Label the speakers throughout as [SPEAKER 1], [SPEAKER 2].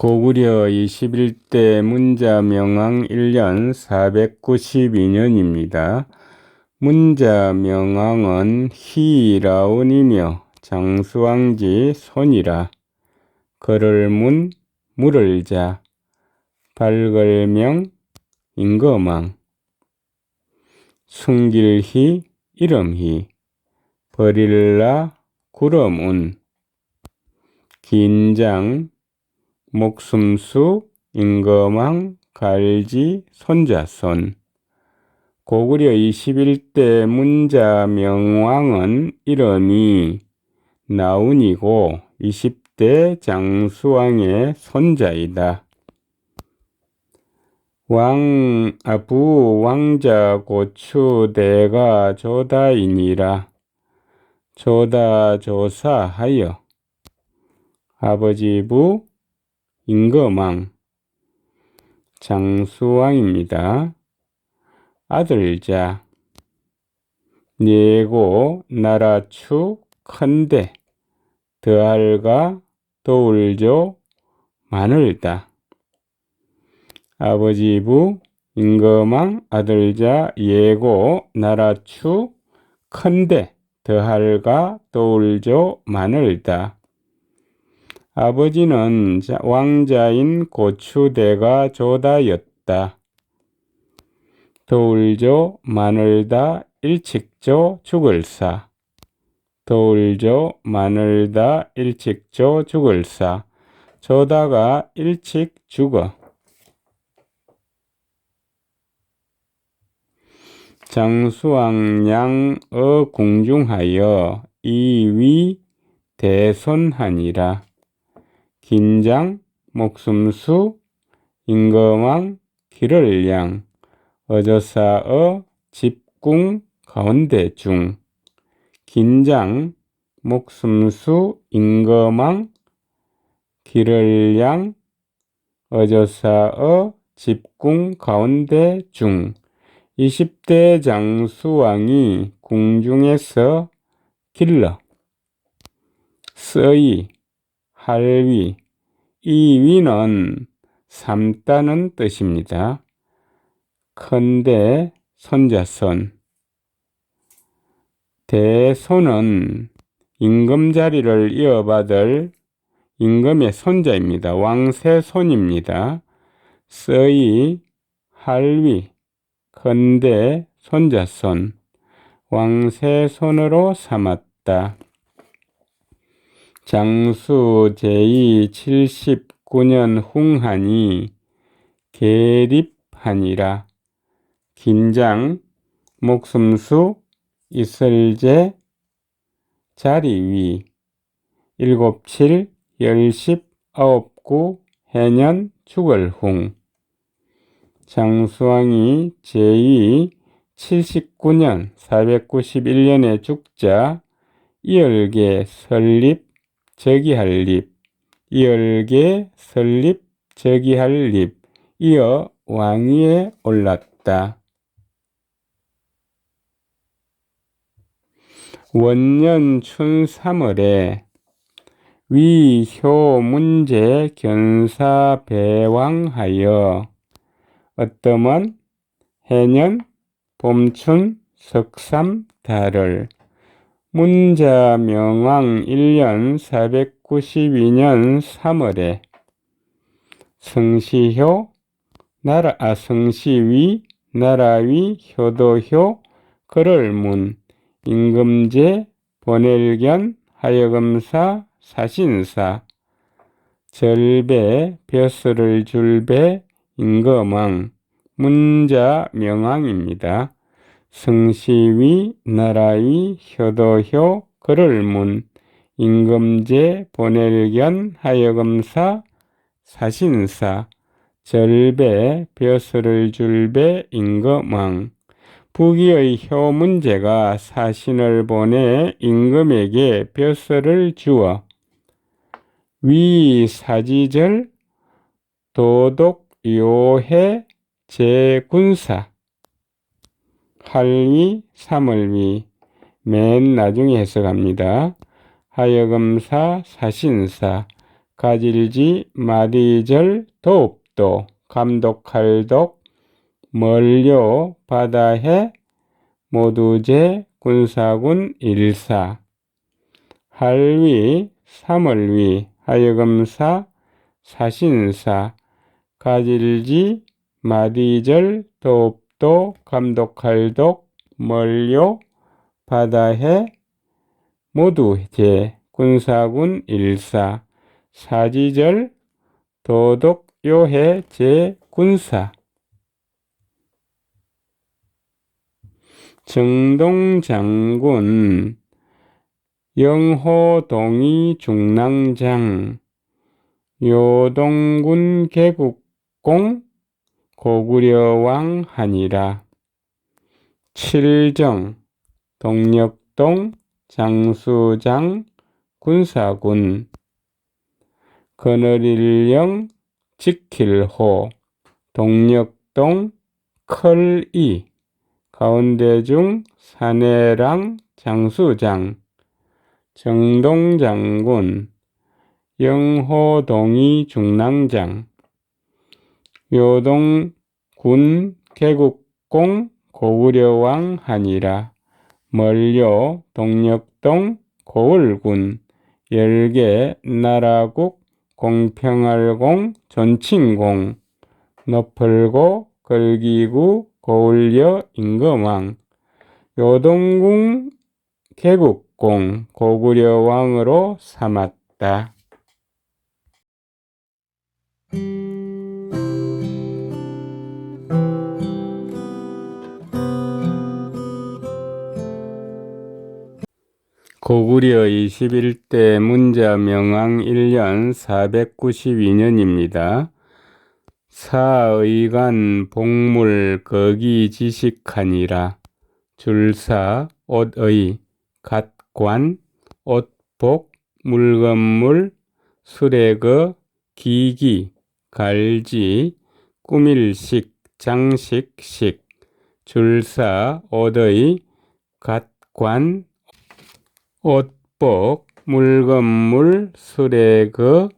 [SPEAKER 1] 고구려 21대 문자명왕 1년 492년입니다. 문자명왕은 희라온이며 장수왕지 손이라. 걸을 문, 물을 자, 발걸명, 임금왕. 순길희, 이름희, 버릴라, 구름운. 긴장, 목숨수, 임금왕, 갈지, 손자손. 고구려 21대 문자명왕은 이름이 나운이고 20대 장수왕의 손자이다. 부왕자 고추대가 조다이니라. 조다 조사하여. 아버지부 임금왕 장수왕입니다. 아들자 예고 나라추 큰데 더할가 도울조 마늘다. 아버지부 임금왕 아들자 예고 나라추 큰데 더할가 도울조 마늘다. 아버지는 왕자인 고추대가 조다였다. 도울조 마늘다 일칙조 죽을사. 도울조 마늘다 일칙조 죽을사. 조다가 일칙 죽어. 장수왕양의 궁중하여 이위 대손하니라. 긴장, 목숨수, 임금왕, 기를양, 어조사의 집궁 가운데 중. 긴장, 목숨수, 임금왕, 기를양, 어조사의 집궁 가운데 중. 20대 장수왕이 궁중에서 길러. 서이, 할위, 이 위는 삼다는 뜻입니다. 큰데 손자손. 대손은 임금 자리를 이어받을 임금의 손자입니다. 왕세손입니다. 서이, 할위, 큰데 손자손, 왕세손으로 삼았다. 장수 제2 79년 흥하니 계립하니라. 긴장, 목숨수, 이슬제, 자리위, 7.7, 10, 9, 해년, 죽을흥. 장수왕이 제2 79년 491년에 죽자 이열계 설립 즉위할립, 이열계 설립 즉위할립, 이어 왕위에 올랐다. 원년 춘 3월에 위효문제 견사배왕하여 어떠면 해년 봄춘 석삼 달을 문자명왕 1년 492년 3월에 성시효 성시위 나라위 효도효 거를문 임금제 본엘견 하여금사 사신사 절배 벼슬을 줄배 임금왕 문자명왕입니다. 성시위 나라위 효도효 거를문 임금제 본엘견 하여금사 사신사 절배 벼슬을 줄배 임금왕. 부귀의 효문제가 사신을 보내 임금에게 벼슬을 주어 위사지절 도독요해 제군사 할위 삼을위 맨 나중에 해석합니다. 하여금사 사신사 가질지 마디절 도읍도 감독할독 멀려 바다해 모두제 군사군 일사 할위 삼월위 하여금사 사신사 가질지 마디절 도읍도 감독할독 멀려 바다해 모두제 군사군 일사 사지절 도덕요해 제군사 정동장군 영호동이 중랑장 요동군 개국공 고구려왕 하니라. 칠정 동력동 장수장 군사군 거느릴령 지킬호 동력동 클이 가운데중 사내랑 장수장 정동장군 영호동이 중랑장 요동군 개국공 고구려왕 하니라. 멀려 동력동 고을군 열계 나라국 공평할공 전친공 너펄고 걸기구 고을려 임금왕 요동궁 개국공 고구려왕으로 삼았다. 고구려 21대 문자명왕 1년 492년입니다. 사의관 복물 거기지식하니라. 줄사 옷의 갓관 옷복 물건물 수레거 기기 갈지 꾸밀식 장식식 줄사 옷의 갓관 옷복 물건물 수레거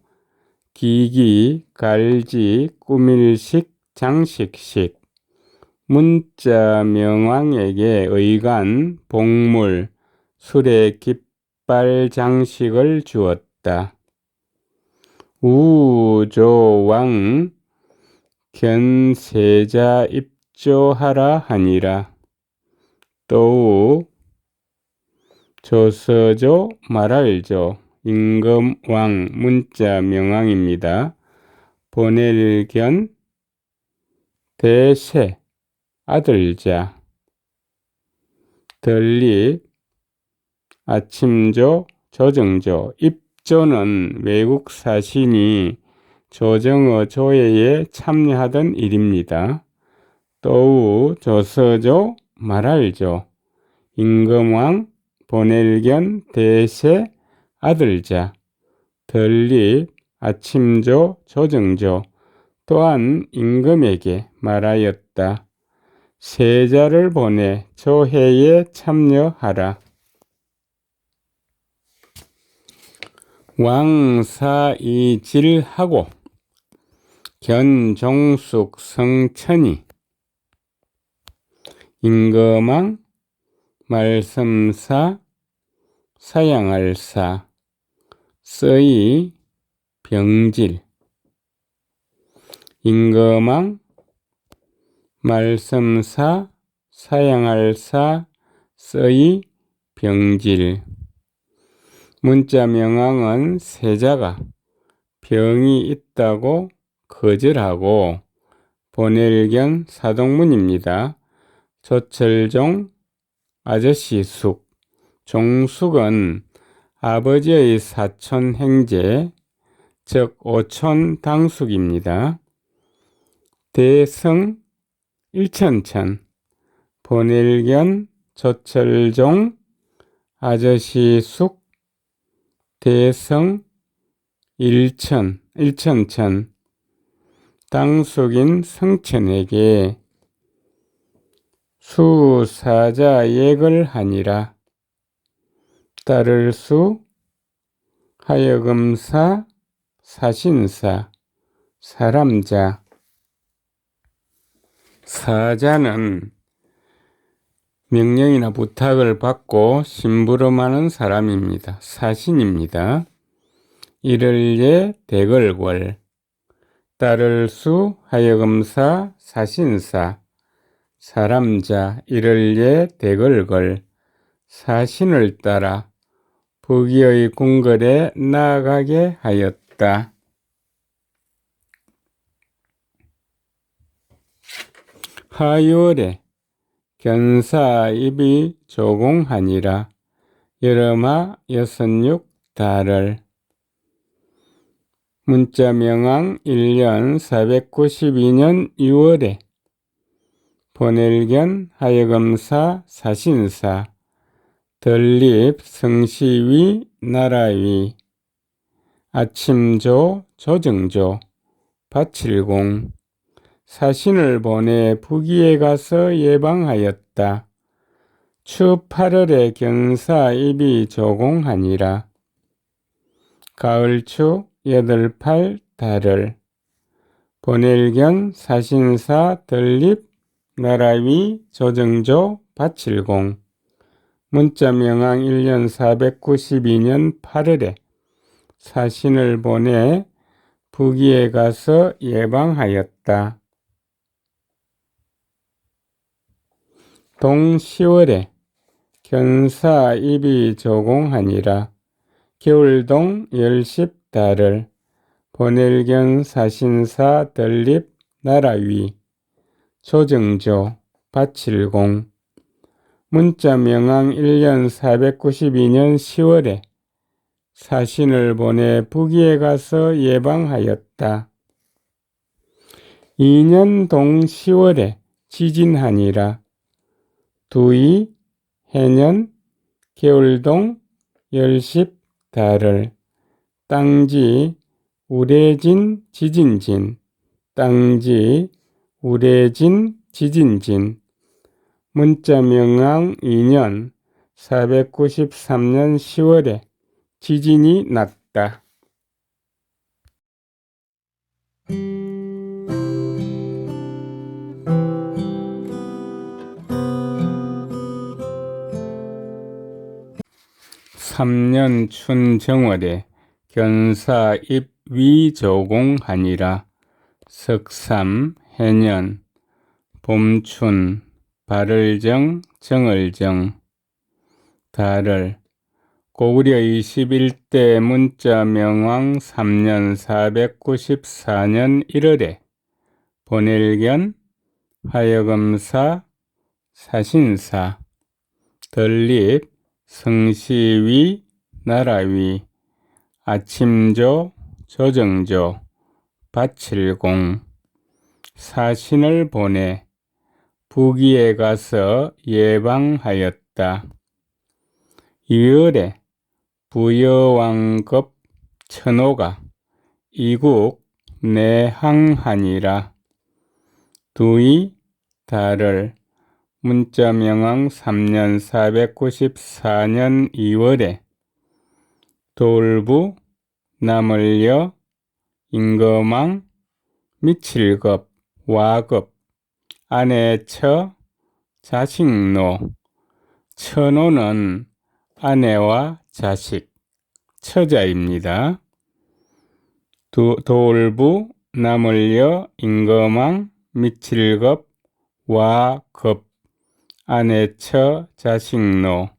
[SPEAKER 1] 기기 갈지 꾸밀식 장식식 문자 명왕에게 의관 복물 수레 깃발 장식을 주었다. 우조왕 견세자 입조하라 하니라. 또 조서조 말할조 임금왕 문자 명왕입니다. 보낼견 대세 아들자 덜립 아침조 조정조 입조는 외국 사신이 조정어 조회에 참여하던 일입니다. 또 조서조 말할조 임금왕 보낼견 대세 아들자 덜립 아침조 조정조 또한 임금에게 말하였다. 세자를 보내 조회에 참여하라. 왕사이질하고 견종숙 성천이 임금왕 말씀사 사양할사 서이 병질 임금왕 말씀사 사양할사 서이 병질 문자명왕은 세자가 병이 있다고 거절하고 보낼견 사동문입니다. 조철종 아저씨숙 종숙은 아버지의 사촌 형제 즉 오촌 당숙입니다. 대성 일천천 보낼견 조철종 아저씨숙 대성 일천천 당숙인 성천에게 수사자 예걸 하니라. 따를 수 하여금사 사신사, 사람자. 사자는 명령이나 부탁을 받고 심부름하는 사람입니다. 사신입니다. 이를예 대걸궐, 따를 수 하여금사 사신사, 사람자 이를예 대걸걸, 사신을 따라 부귀의 궁궐에 나아가게 하였다. 하율에 견사입이 조공하니라. 여름아 여섯육 달을. 문자명왕 1년 492년 6월에 본엘견 하여금사 사신사 덜립 성시위 나라위 아침조 조정조 바칠공 사신을 보내 부기에 가서 예방하였다. 추 8월에 견사입이 조공하니라. 가을추 8, 달을. 본엘견 사신사 덜립 나라위 조정조 바칠공 문자명왕 1년 492년 8월에 사신을 보내 부기에 가서 예방하였다. 동 10월에 견사입이 조공하니라. 겨울동 10달을. 본엘견 사신사 덜립 나라위 조정조 바칠공 문자명왕 1년 492년 10월에 사신을 보내 부기에 가서 예방하였다. 2년 동 10월에 지진하니라. 두이 해년 겨울동 10달을. 땅지 우레진 지진진 땅지 우레진 지진진 문자명왕 2년 493년 10월에 지진이 났다. 삼년 춘정월에 견사입위 조공하니라. 석삼 해년 봄춘 발을정 정을정 달을. 고구려 21대 문자명왕 3년 494년 1월에 본엘견 하여금사 사신사 덜립 성시위 나라위 아침조 조정조 바칠공 사신을 보내 부기에 가서 예방하였다. 2월에 부여왕급 천호가 이국 내항하니라. 두이 달을. 문자명왕 3년 494년 2월에 돌부 남을여 임금왕 미칠급 와급 아내처 자식노. 처노는 아내와 자식 처자입니다. 돌부 남을여 임금왕 미칠급 와급 아내처 자식노.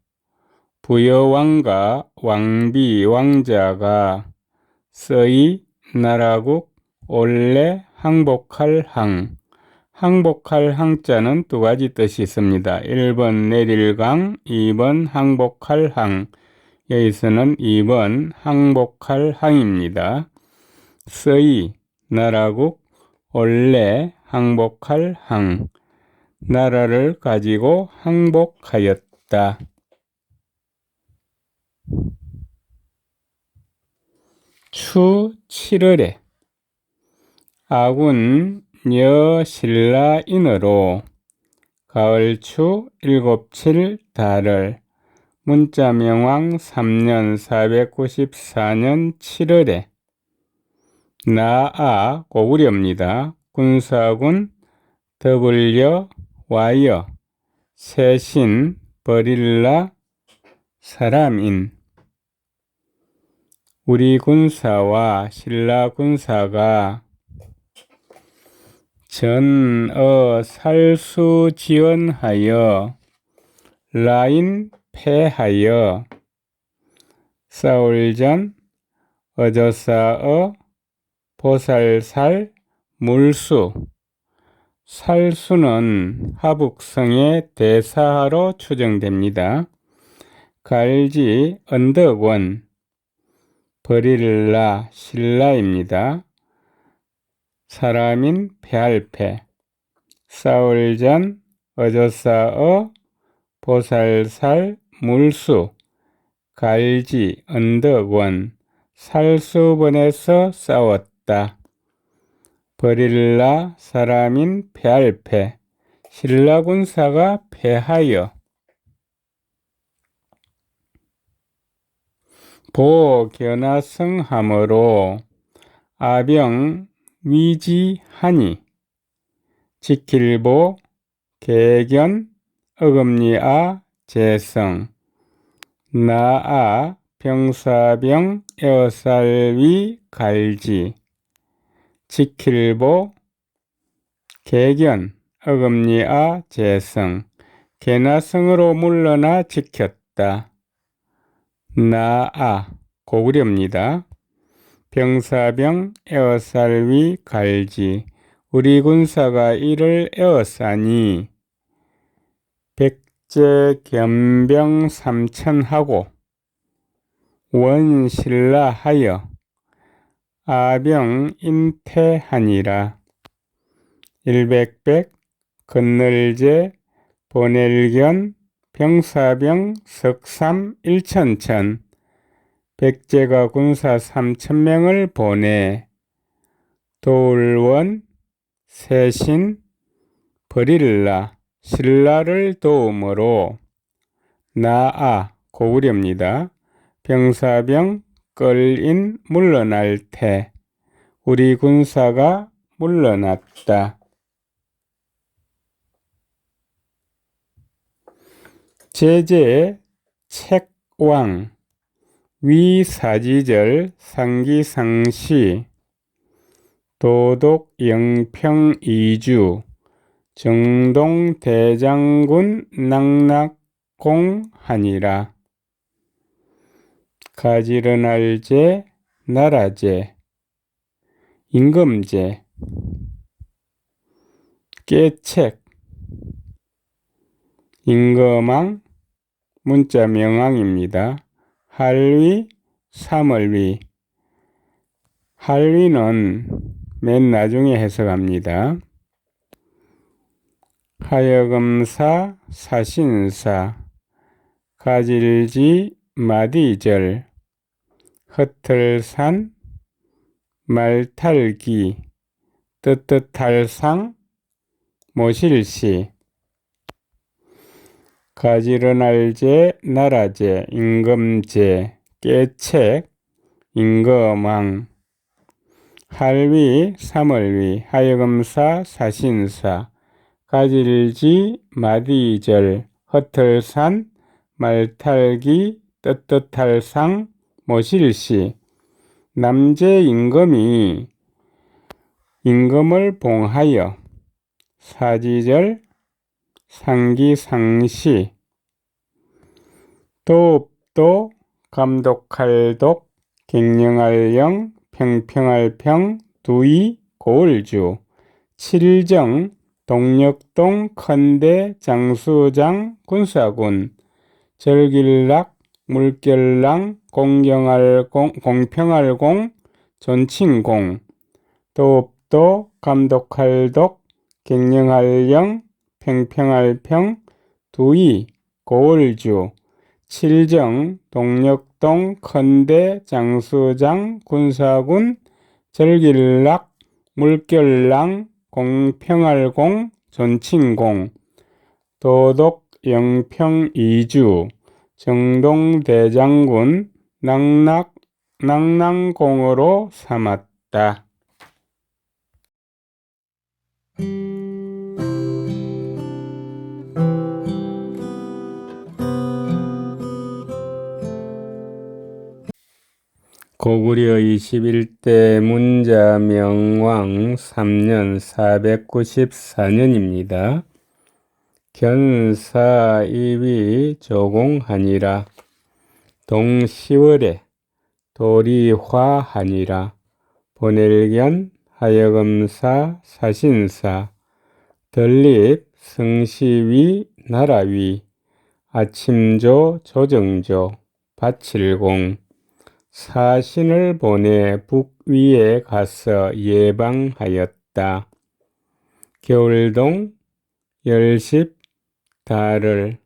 [SPEAKER 1] 부여왕과 왕비 왕자가 서이 나라국 올래 항복할 항. 항복할 항자는 두 가지 뜻이 있습니다. 1번 내릴강, 2번 항복할 항. 여기서는 2번 항복할 항입니다. 서이 나라국 올래 항복할 항. 나라를 가지고 항복하였다. 추 7월에 아군 여신라인으로 가을추 7, 달을. 문자명왕 3년 494년 7월에 나아 고구려입니다. 군사군 더블려 와이어 세신 버릴라 사람인 우리 군사와 신라 군사가 전어 살수 지원하여 라인 패하여 싸울 전 어저사어 보살살 물수 살수는 하북성의 대사로 추정됩니다. 갈지 언덕원 버릴라 신라입니다. 사람인 패할패 싸울 전 어저사어 보살살 물수 갈지 언덕원 살수번에서 싸웠다. 버릴라 사람인 패할패 신라 군사가 패하여 보견하성함으로 아병 위지하니 지킬보 개견 어금니아 재성 나아 병사병 에어살위 갈지 지킬보 개견 어금니아 재성 개나성으로 물러나 지켰다. 나아 고구려입니다. 병사병 에어살위 갈지 우리 군사가 이를 에워싸니 백제 겸병 삼천하고 원신라하여 아병 인태하니라. 일백백 건널제 보낼견 병사병 석삼 일천천 백제가 군사 3,000명을 보내 도울원 세신 버릴라 신라를 도움으로 나아 고구려입니다. 병사병 끌인 물러날 테 우리 군사가 물러났다. 제제 책왕 위사지절 상기상시 도독 영평 이주 정동 대장군 낙낙공하니라. 가지런할제 나라제 임금제 깨책 임금왕 문자 명왕입니다. 할위 삼월위 할위는 맨 나중에 해석합니다. 하여금사 사신사 가질지 마디절 흩틀산 말탈기 뜨뜻할상 모실시 가지런할제 나라제 임금제 깨책 임금왕 할위 삼월위 하여금사 사신사 가질지 마디절 흩틀산 말탈기 뜨뜻할상 모실시 남제 임금이 임금을 봉하여 사지절 상기상시 도읍도 감독할독 갱령할령 평평할평 두이 고을주 칠정 동력동 컨대 장수장 군사군 절길락 물결랑 공평할공 전친공 도읍도 감독할독 갱령할령 평평할평 두이 고을주 칠정 동력동 컨대 장수장 군사군 절길락 물결랑 공평할공 전친공 도독 영평 이주 정동대장군 낙낭공으로 삼았다. 고구려 21대 문자명왕 3년 494년입니다. 견사이위 조공하니라. 동시월에 도리화하니라. 본엘견 하여금사 사신사 덜립 승시위 나라위 아침조 조정조 바칠공 사신을 보내 북위에 가서 예방하였다. 겨울동 열십 달을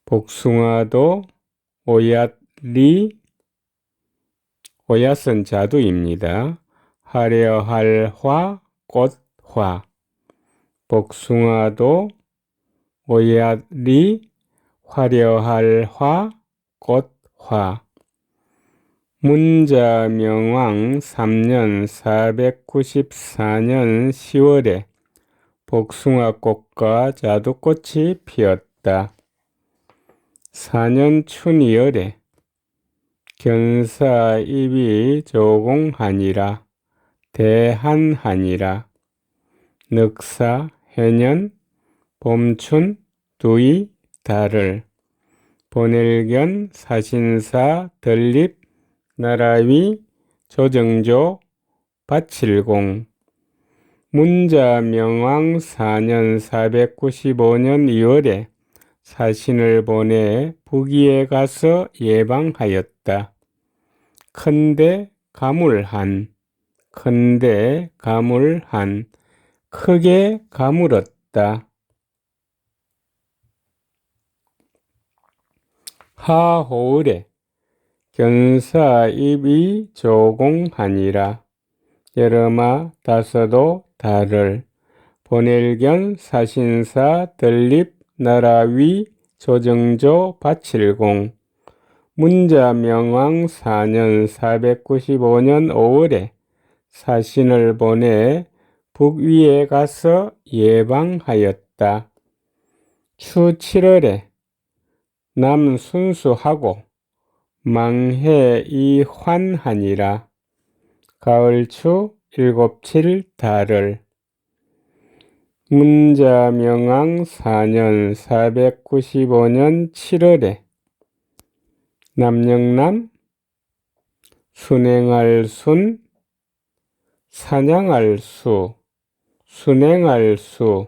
[SPEAKER 1] 복숭아도 오얏은 자두입니다. 화려할 화 꽃화 복숭아도 오얏이 화려할 화 꽃화 문자명왕 3년 494년 10월에 복숭아꽃과 자두꽃이 피었다. 4년 춘이열에 견사이위 조공하니라. 대한하니라. 늑사 해년 봄춘 두이 달을 본엘견 사신사 덜립 나라위 조정조 바칠공 문자명왕 4년 495년 2월에 사신을 보내 북위에 가서 예방하였다. 큰데 가물한 크게 가물었다. 하호을에 견사이위 조공하니라. 여름아 다섯도 달을 본엘견 사신사 덜립 나라위 조정조 바칠공 문자명왕 4년 495년 5월에 사신을 보내 북위에 가서 예방하였다. 추 7월에 남순수하고 망해이환하니라. 가을추 일곱칠 달을 문자명왕 4년 495년 7월에 남영남 순행할 순 사냥할 수 순행할 수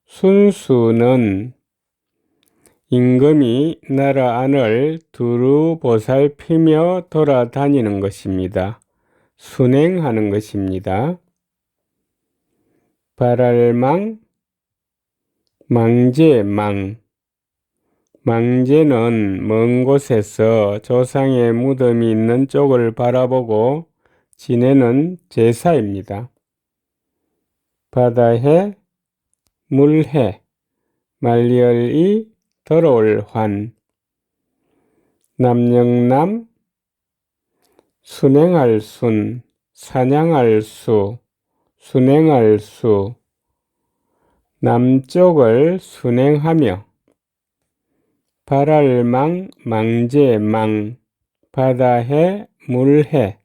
[SPEAKER 1] 순수는 임금이 나라 안을 두루 보살피며 돌아다니는 것입니다. 순행하는 것입니다. 발알망 망제는 먼 곳에서 조상의 무덤이 있는 쪽을 바라보고 지내는 제사입니다. 바다해 물해 말리얼이 더러울 환 남영남 순행할 순 사냥할 수 순행할 수 남쪽을 순행하며 발알망 망제망 바다해 물해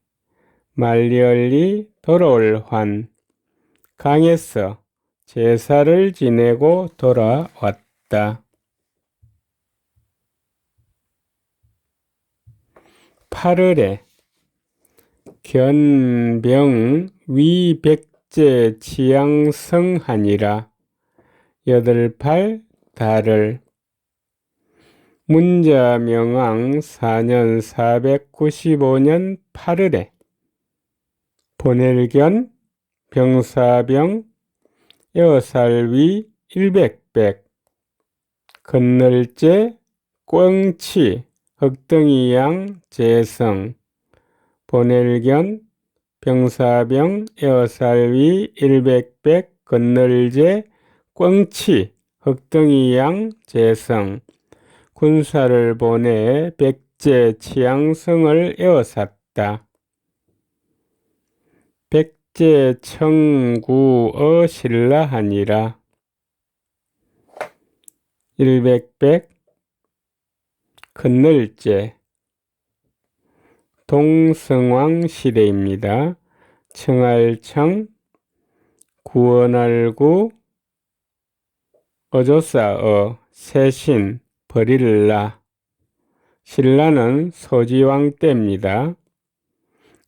[SPEAKER 1] 말리얼리 더러울 환 강에서 제사를 지내고 돌아왔다. 8월에 견병 위백제 치양성하니라. 8팔 달을 문자명왕 4년 495년 8월에 본엘견 병사병 여살위 일백백 건널제 꽝치 흑덩이양 재성 본엘견 병사병 여살위 일백백 건널제 꽝치 흑덩이양 재성 군사를 보내 백제 치양성을 에워쌌다. 백제 청구어 신라하니라. 일백백 건널제 동성왕 시대입니다. 청알청, 구원할구, 어조사어, 세신, 버릴라. 신라는 소지왕 때입니다.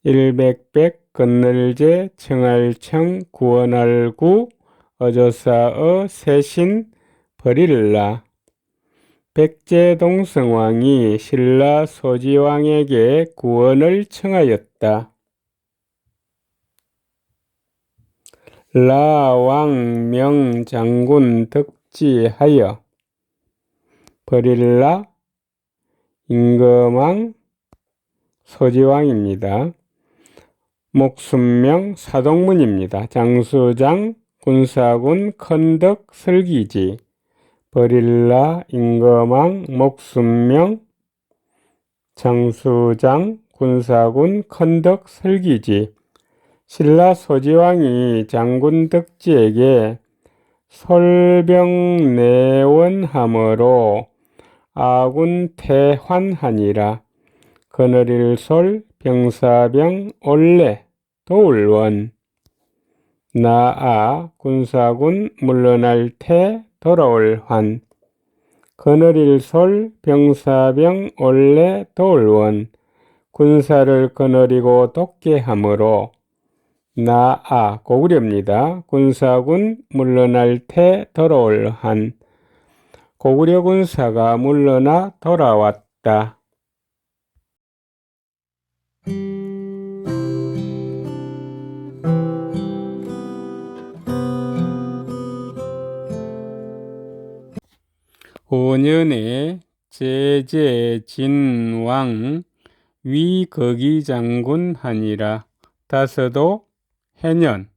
[SPEAKER 1] 일백백, 건널제, 청알청, 구원할구, 어조사어, 세신, 버릴라. 백제동성왕이 신라 소지왕에게 구원을 청하였다. 라왕명 장군 덕지하여 버릴라 임금왕 소지왕입니다. 목순명 사동문입니다. 장수장 군사군 컨덕 설기지 버릴라 임금왕 목순명 장수장 군사군 컨덕 설기지. 신라 소지왕이 장군 덕지에게 솔병내원함으로 아군 태환하니라. 거느릴솔 병사병 올레 도울원 나아 군사군 물러날 태 돌아올 환. 거느릴솔 병사병 올레 도울원 군사를 거느리고 돕게 하므로 나아 고구려입니다. 군사군 물러날 태 돌아올 한. 고구려 군사가 물러나 돌아왔다. 오년에 제제진왕 위거기장군 하니라. 다서도 해년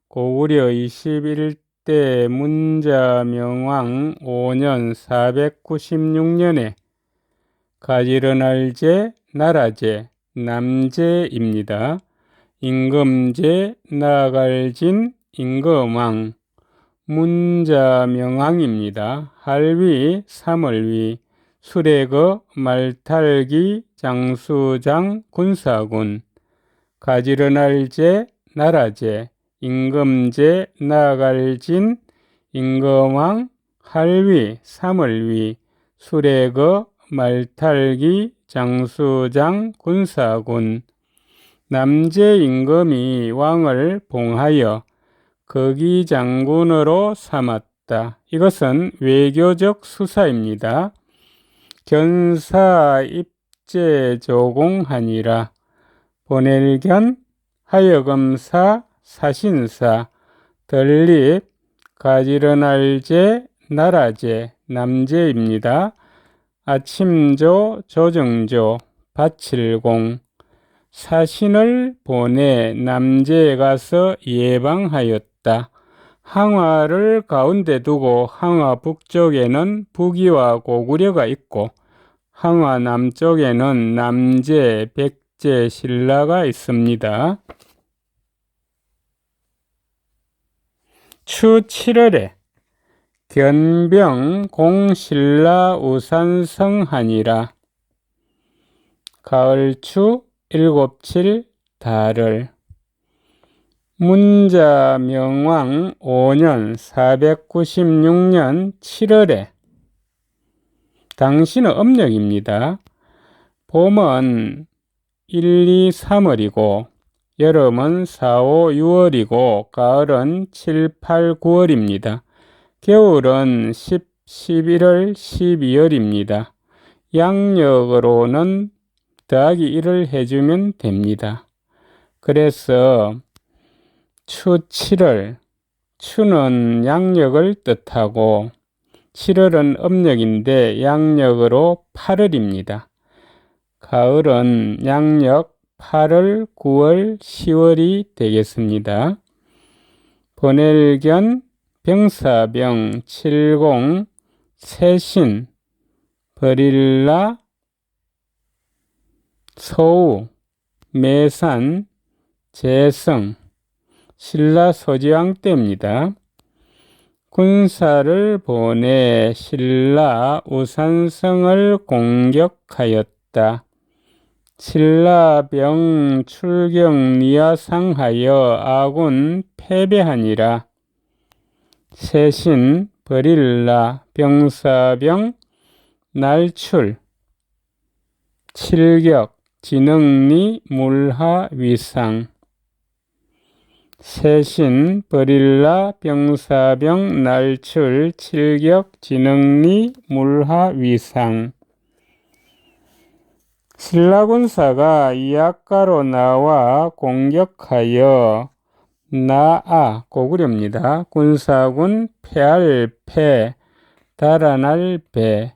[SPEAKER 1] 고구려 21대 문자명왕 5년 496년에 가지런할제 나라제 남제입니다. 임금제 나갈진 임금왕 문자명왕입니다. 할위 3월위 수레거 말탈기 장수장 군사군 가지런할제 나라제 임금제 나갈진 임금왕 할위 3월위 수레거 말탈기 장수장 군사군. 남제 임금이 왕을 봉하여 거기 장군으로 삼았다. 이것은 외교적 수사입니다. 견사 입제 조공하니라. 보낼견 하여금사 사신사 덜립 가지런할제 나라제 남제입니다. 아침조 조정조 바칠공 사신을 보내 남제에 가서 예방하였다. 항화를 가운데 두고 항화 북쪽에는 북이와 고구려가 있고 항화 남쪽에는 남제, 백제, 신라가 있습니다. 추 7월에 견병 공신라 우산성하니라. 가을추 7.7 달을. 문자명왕 5년 496년 7월에 당시는 음력입니다. 봄은 1, 2, 3월이고 여름은 4, 5, 6월이고 가을은 7, 8, 9월입니다. 겨울은 10, 11월, 12월입니다. 양력으로는 더하기 1을 해주면 됩니다. 그래서 추 7월, 추는 양력을 뜻하고 7월은 음력인데 양력으로 8월입니다. 가을은 양력 8월, 9월, 10월이 되겠습니다. 보낼견 병사병 70 세신 버릴라 서우 매산 재성 신라 소지왕 때입니다. 군사를 보내 신라 우산성을 공격하였다. 신라병 출경리하상하여 아군 패배하니라. 세신 버릴라 병사병 날출 칠격 진흥리 물하위상. 세신 버릴라 병사병 날출 칠격 진흥리 물하위상. 신라군사가 이악가로 나와 공격하여 나아 고구려입니다. 군사군 패할 패, 달아날 배.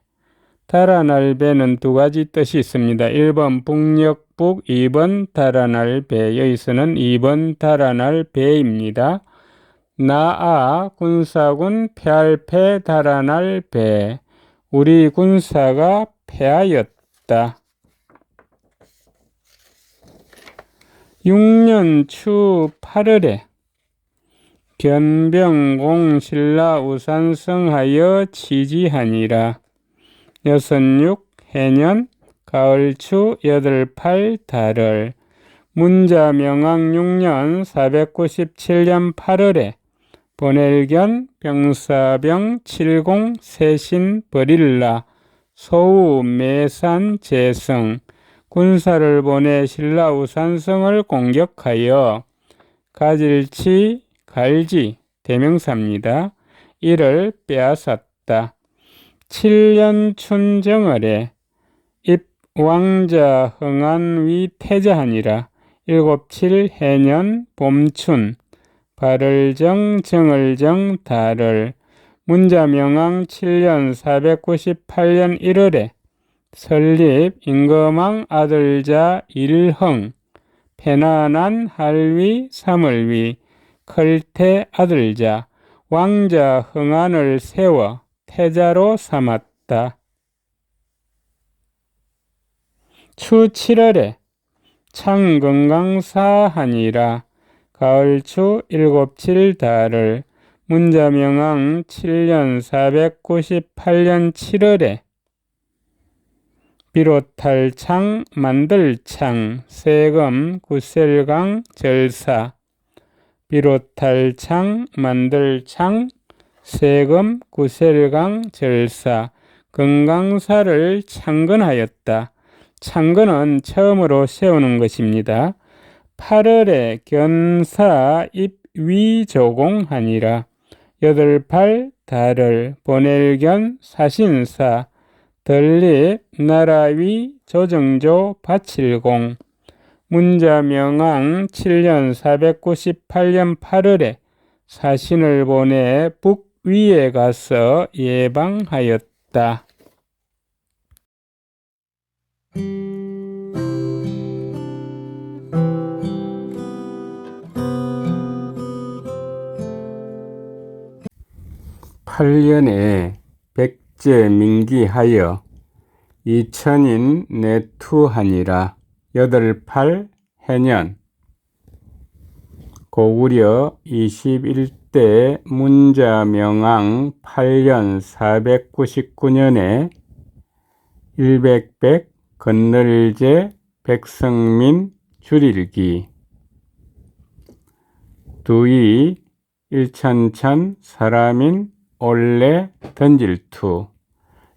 [SPEAKER 1] 달아날 배는 두 가지 뜻이 있습니다. 1번 북녘북, 2번 달아날 배. 여기서는 2번 달아날 배입니다. 나아 군사군 패할 패, 달아날 배. 우리 군사가 패하였다. 6년 추 8월에 견병공 신라 우산성하여 치지하니라. 66 해년 가을추 88 달을. 문자명왕 6년 497년 8월에 bonel견 병사병 70 세신 버릴라 소우 매산 재성 군사를 보내 신라 우산성을 공격하여 가질치 갈지 대명사입니다. 이를 빼앗았다. 7년 춘정월에 입왕자 흥안위 태자하니라. 7 해년 봄춘 발을정 정을정 달을. 문자명왕 7년 498년 1월에 설립 임금왕 아들자 일흥 패난한 할위 삼을위 클태 아들자 왕자 흥안을 세워 태자로 삼았다. 추 7월에 창건강사하니라. 가을추 7 달을. 문자명왕 7년 498년 7월에 비롯할 창 만들 창 세금 구셀강 절사. 비롯할 창 만들 창 세금 구셀강 절사. 건강사를 창건하였다. 창건은 처음으로 세우는 것입니다. 8월에 견사 입위조공하니라. 88 달을. 보낼견 사신사 덜립 나라위 조정조 바칠공. 문자명왕 7년 498년 8월에 사신을 보내 북위에 가서 예방하였다. (8년에) 백제 민기하여 이천인 내투하니라. 88 해년 고구려 21대 문자명왕 8년 499년에 일백백 건널제 백성민 줄일기. 두이 일천천 사람인 올레 던질투.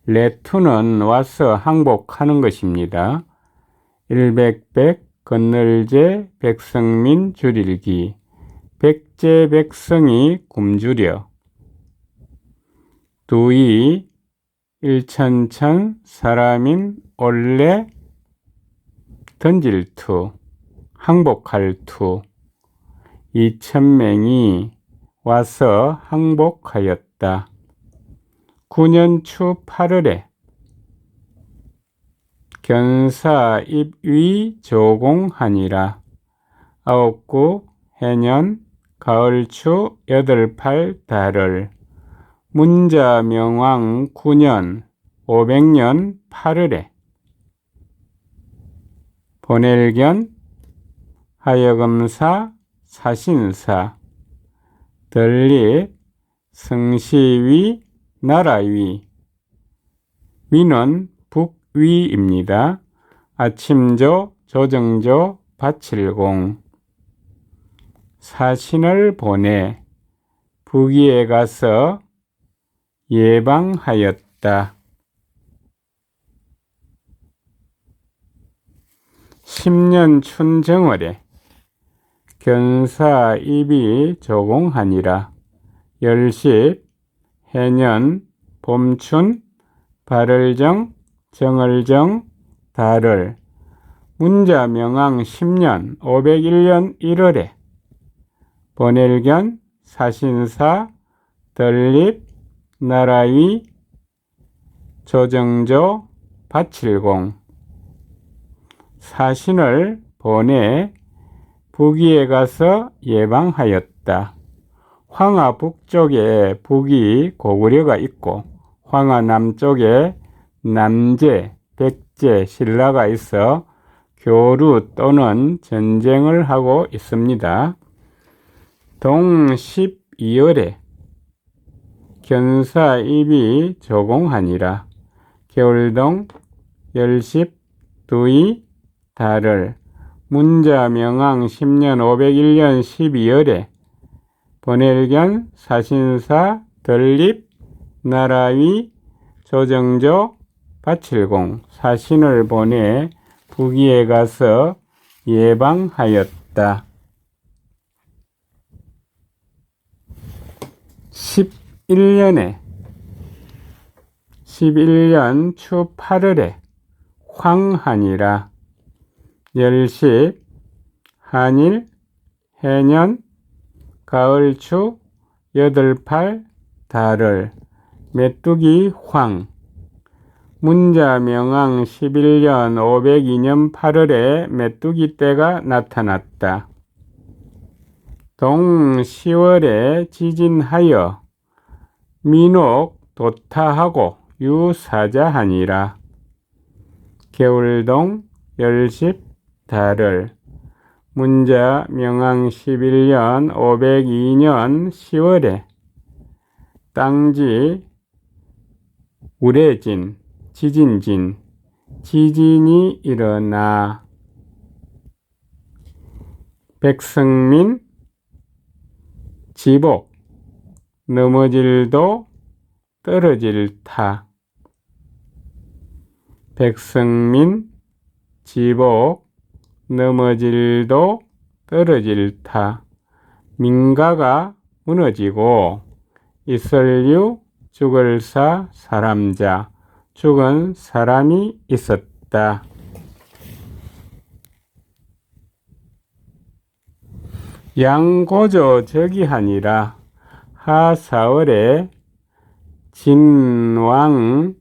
[SPEAKER 1] 레투는 와서 항복하는 것입니다. 일백백 건널제 백성민 줄일기. 백제 백성이 굶주려. 두이 일천천 사람인 올레 던질투. 항복할 투. 이천명이 와서 항복하였다. 9년 추 8월에 견사 입위 조공하니라. 9 해년 가을추 88 달을. 문자명왕 9년 500년 8월에 보낼견 하여금사 사신사 덜립 성시위 나라위. 위는 북위입니다. 아침조 조정조 밭칠공 사신을 보내 부기에 가서 예방하였다. 10년 춘정월에 견사입이 조공하니라. 열십 해년 봄춘 발을정 정을정 달을 문자명왕 10년 501년 1월에 번엘견 사신사 덜립 나라위 조정조 밭칠공 사신을 보내 부기에 가서 예방하였다. 황하 북쪽에 북이 고구려가 있고 황하 남쪽에 남제, 백제, 신라가 있어 교류 또는 전쟁을 하고 있습니다. 동 12월에 견사입이 조공하니라. 겨울동 열십 두이 달을 문자명왕 10년 501년 12월에 번엘견 사신사 덜립 나라위 조정조 밭칠공 사신을 보내 부기에 가서 예방하였다. 11년 추 8월에 황하니라. 열십 한일 해년 가을추 여덟팔 달을 메뚜기 황 문자명왕 11년 502년 8월에 메뚜기 떼가 나타났다. 동 10월에 지진하여 민옥 도타하고 유사자하니라. 겨울동 열십 달을 문자명왕 11년 502년 10월에 땅지 우레진 지진이 일어나 백성민 지복 넘어질도 떨어질 타 백성민 지복 넘어질도 떨어질 타 민가가 무너지고 있을유 죽을사 사람자 죽은 사람이 있었다. 양고조 저기하니라. 하사월에 진왕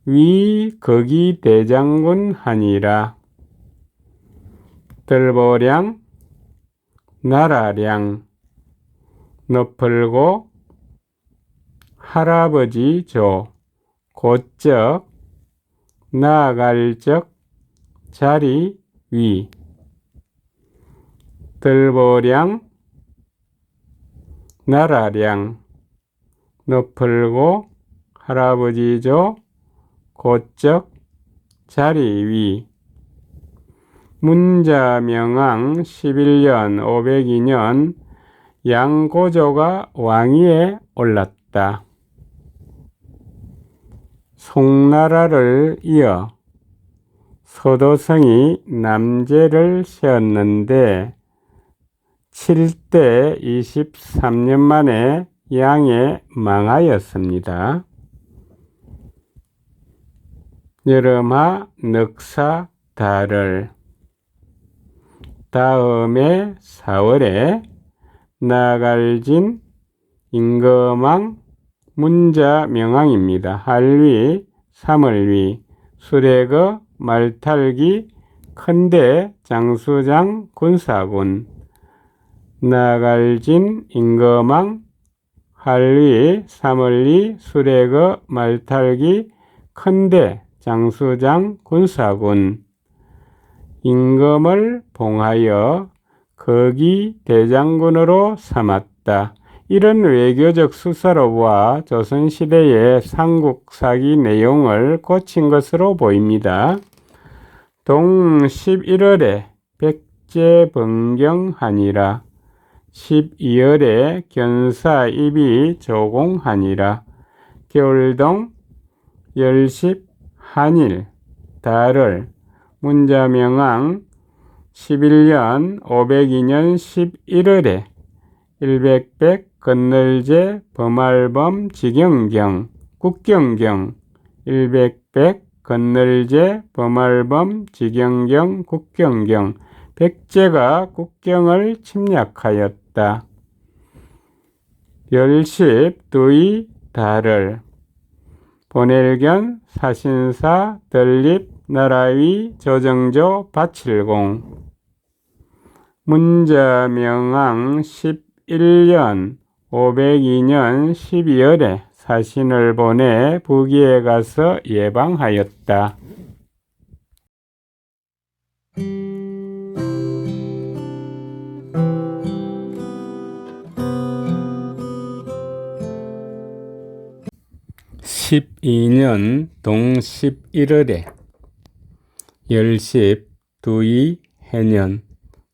[SPEAKER 1] 위 거기 대장군 하니라. 들보량 나라량 너풀고 할아버지 조 곧적 나갈적 자리 위 들보량 나라량 너풀고 할아버지 조 곧적 자리 위 문자명왕 11년 502년 양고조가 왕위에 올랐다. 송나라를 이어 서도성이 남제를 세웠는데 7대 23년 만에 양에 망하였습니다. 여름하 넉사 달을 다음에 4월에 나갈진 임금왕 문자명왕입니다. 할위 3월위 수레거 말탈기 큰대 장수장 군사군 나갈진 임금왕 할위 3월위 수레거 말탈기 큰대 장수장 군사군 임금을 봉하여 거기 대장군으로 삼았다. 이런 외교적 수사로 보아 조선시대의 삼국사기 내용을 고친 것으로 보입니다. 동 11월에 백제 번경하니라. 12월에 견사 입이 조공하니라. 겨울동 열십 한일 달을 문자명왕 11년 502년 11월에 일백백 건널제 범할범 지경경 국경경 일백백 건널제 범할범 지경경 국경경 백제가 국경을 침략하였다. 열십 두이 달을 보낼견 사신사 덜립 나라위 조정조 바칠공 문자명왕 11년 502년 12월에 사신을 보내 부기에 가서 예방하였다. (12년) 동 11월에 열십 두이 해년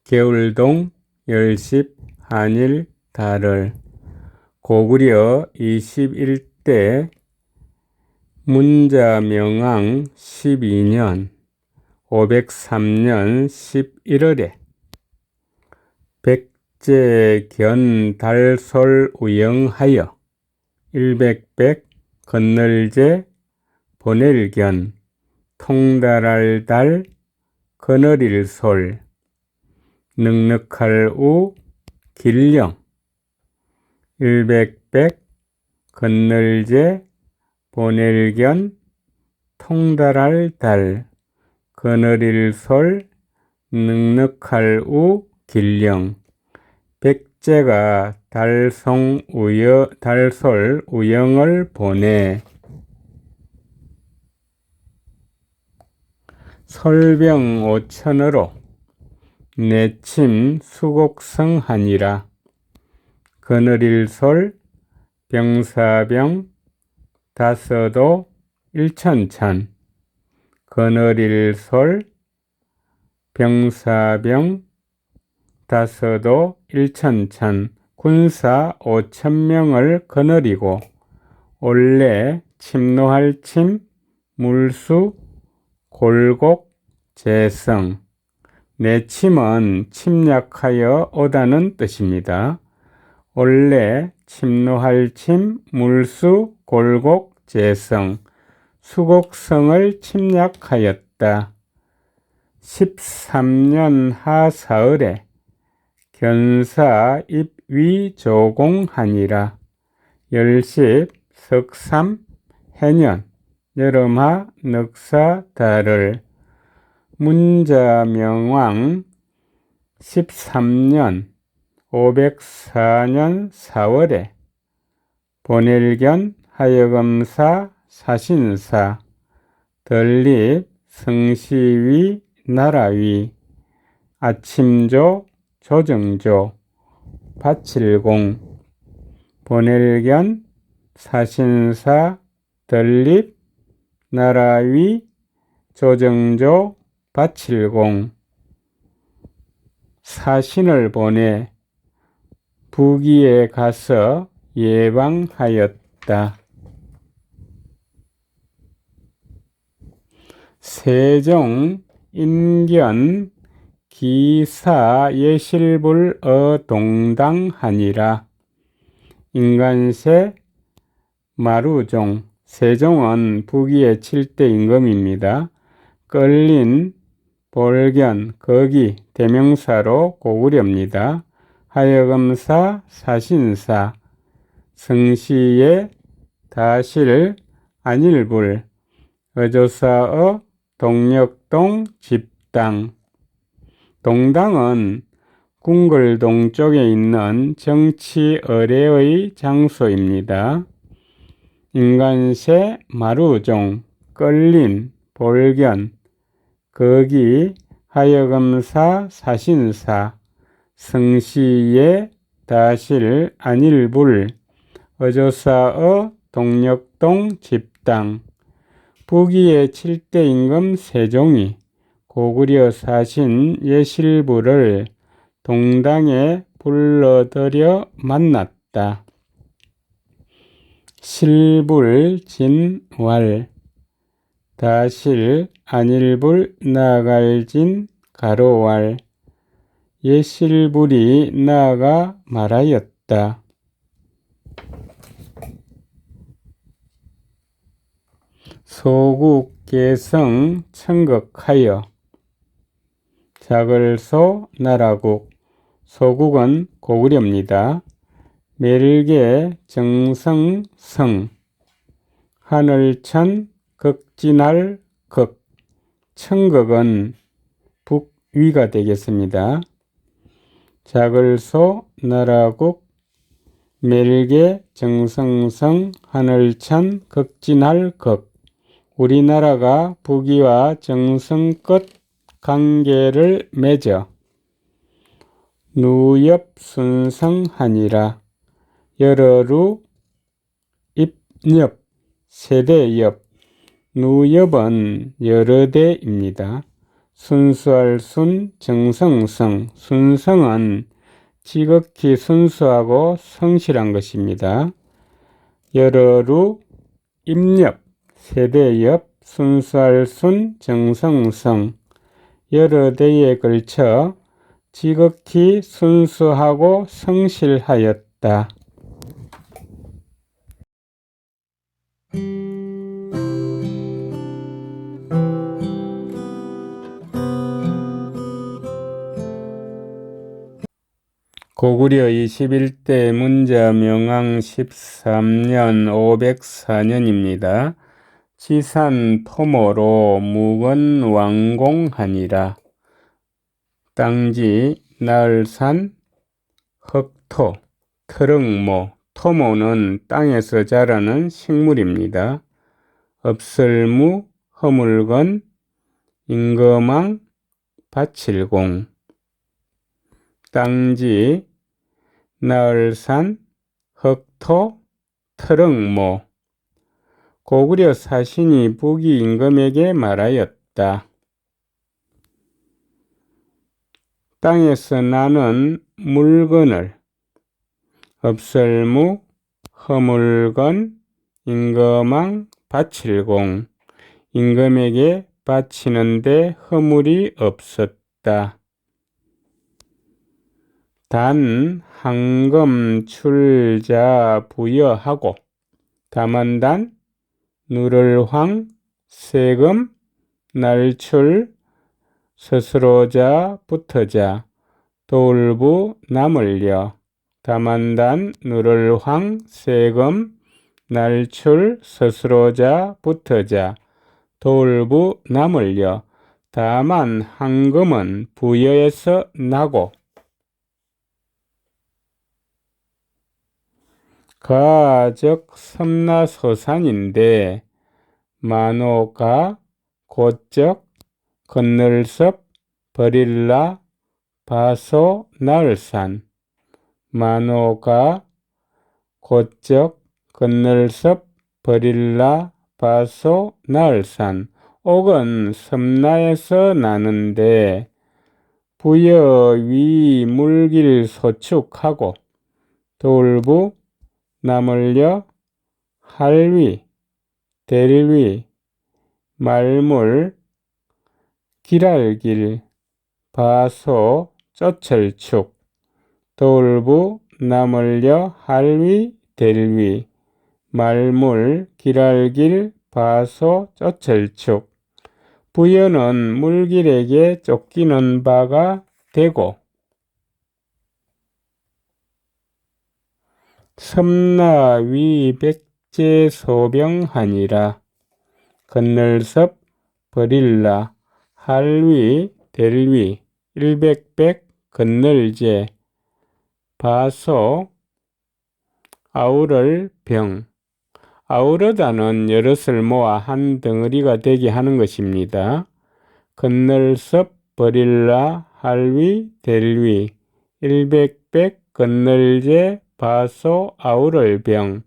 [SPEAKER 1] 겨울동 열십 한일 달을 고구려 21대 문자명왕 12년 503년 11월에 백제견 달솔 우영하여 일백백 건널제 보낼견 통달할 달 거느릴 솔 넉넉할 우 길령 일백백 건널제 보낼견 통달할 달 거느릴 솔 넉넉할 우 길령 백제가 달솔 우영을 보내 솔병 5천으로 내침 수곡성하니라. 거느릴 솔 병사병 다서도 1천천 거느릴 솔 병사병 다서도 1천천 군사 5천명을 거느리고 올래 침노할 침 물수 골곡 재성 내침은 침략하여 오다는 뜻입니다. 올래 침노할 침 물수 골곡 재성 수곡성을 침략하였다. 13년 하사흘에 견사 입위 조공하니라. 열십 석삼 해년 여름하 넉사 달을 문자명왕 13년 504년 4월에 보낼견 하여금사 사신사 덜립 성시위 나라위 아침조 조정조 바칠공 보낼견 사신사 덜립 나라위 조정조 바칠공 사신을 보내 부기에 가서 예방하였다. 세종 인견 기사 예실불 동당하니라. 인간세 마루종 세종은 부기의 7대 임금입니다. 끌린 볼견 거기 대명사로 고구려입니다. 하여금사 사신사 성시의 다실 안일불 어조사의 동력동 집당 동당은 궁궐동 쪽에 있는 정치 의례의 장소입니다. 인간세 마루종 끌린 볼견 거기 하여금사 사신사 성시의 다실 안일불 어조사의 동력동 집당 부기의 7대 임금 세종이 고구려 사신 예실부를 동당에 불러들여 만났다. 실불진왈 다실 안일불 나갈진 가로왈 예실불이 나가 말하였다. 소국개성 청극하여 작을소 나라국 소국은 고구려입니다. 멜계 정성성 하늘천 극진할 극 청극은 북위가 되겠습니다. 작을소 나라국 멜계 정성성 하늘천 극진할 극 우리나라가 북위와 정성껏 관계를 맺어 누엽순성하니라. 여러루 입엽 세대엽 누엽은 여러대입니다. 순수할 순 정성성 순성은 지극히 순수하고 성실한 것입니다. 여러루 입엽 세대엽 순수할 순 정성성 여러 대에 걸쳐 지극히 순수하고 성실하였다. 고구려 21대 문자 명왕 13년 504년입니다. 지산 토모로 무건왕공하니라. 땅지 나을산 흑토 트릉모 토모는 땅에서 자라는 식물입니다. 업설무 허물건 임금왕 바칠공 땅지 나을산 흑토 트릉모 고구려 사신이 북위 임금에게 말하였다. 땅에서 나는 물건을 업설무 허물건 임금왕 바칠공 임금에게 바치는데 허물이 없었다. 단 황금 출자 부여하고 다만단 누를황 세금 날출 스스로자 붙어자 도울부 남을려 다만단 누를황 세금 날출 스스로자 붙어자 도울부 남을려 다만 황금은 부여에서 나고 가즉 섬나서산인데 만호가 곧적 건널섭 버릴라 바소 나을산 만호가 곧적 건널섭 버릴라 바소 나을산 옥은 섬나에서 나는데 부여 위 물길 소축하고 돌부 남을려 할위 대릴위 말물 길알길 바소 쩌철축 돌부 남을려 할위 델위 말물 길알길 바소 쩌철축 부여는 물길에게 쫓기는 바가 되고 섬나 위 백제 소병하니라. 건널섭 버릴라 할위 델위 일백백 건널제 바소 아우를 병 아우르다는 여럿을 모아 한 덩어리가 되게 하는 것입니다. 건널섭 버릴라 할위 델위 일백백 건널제 바소 아우를 병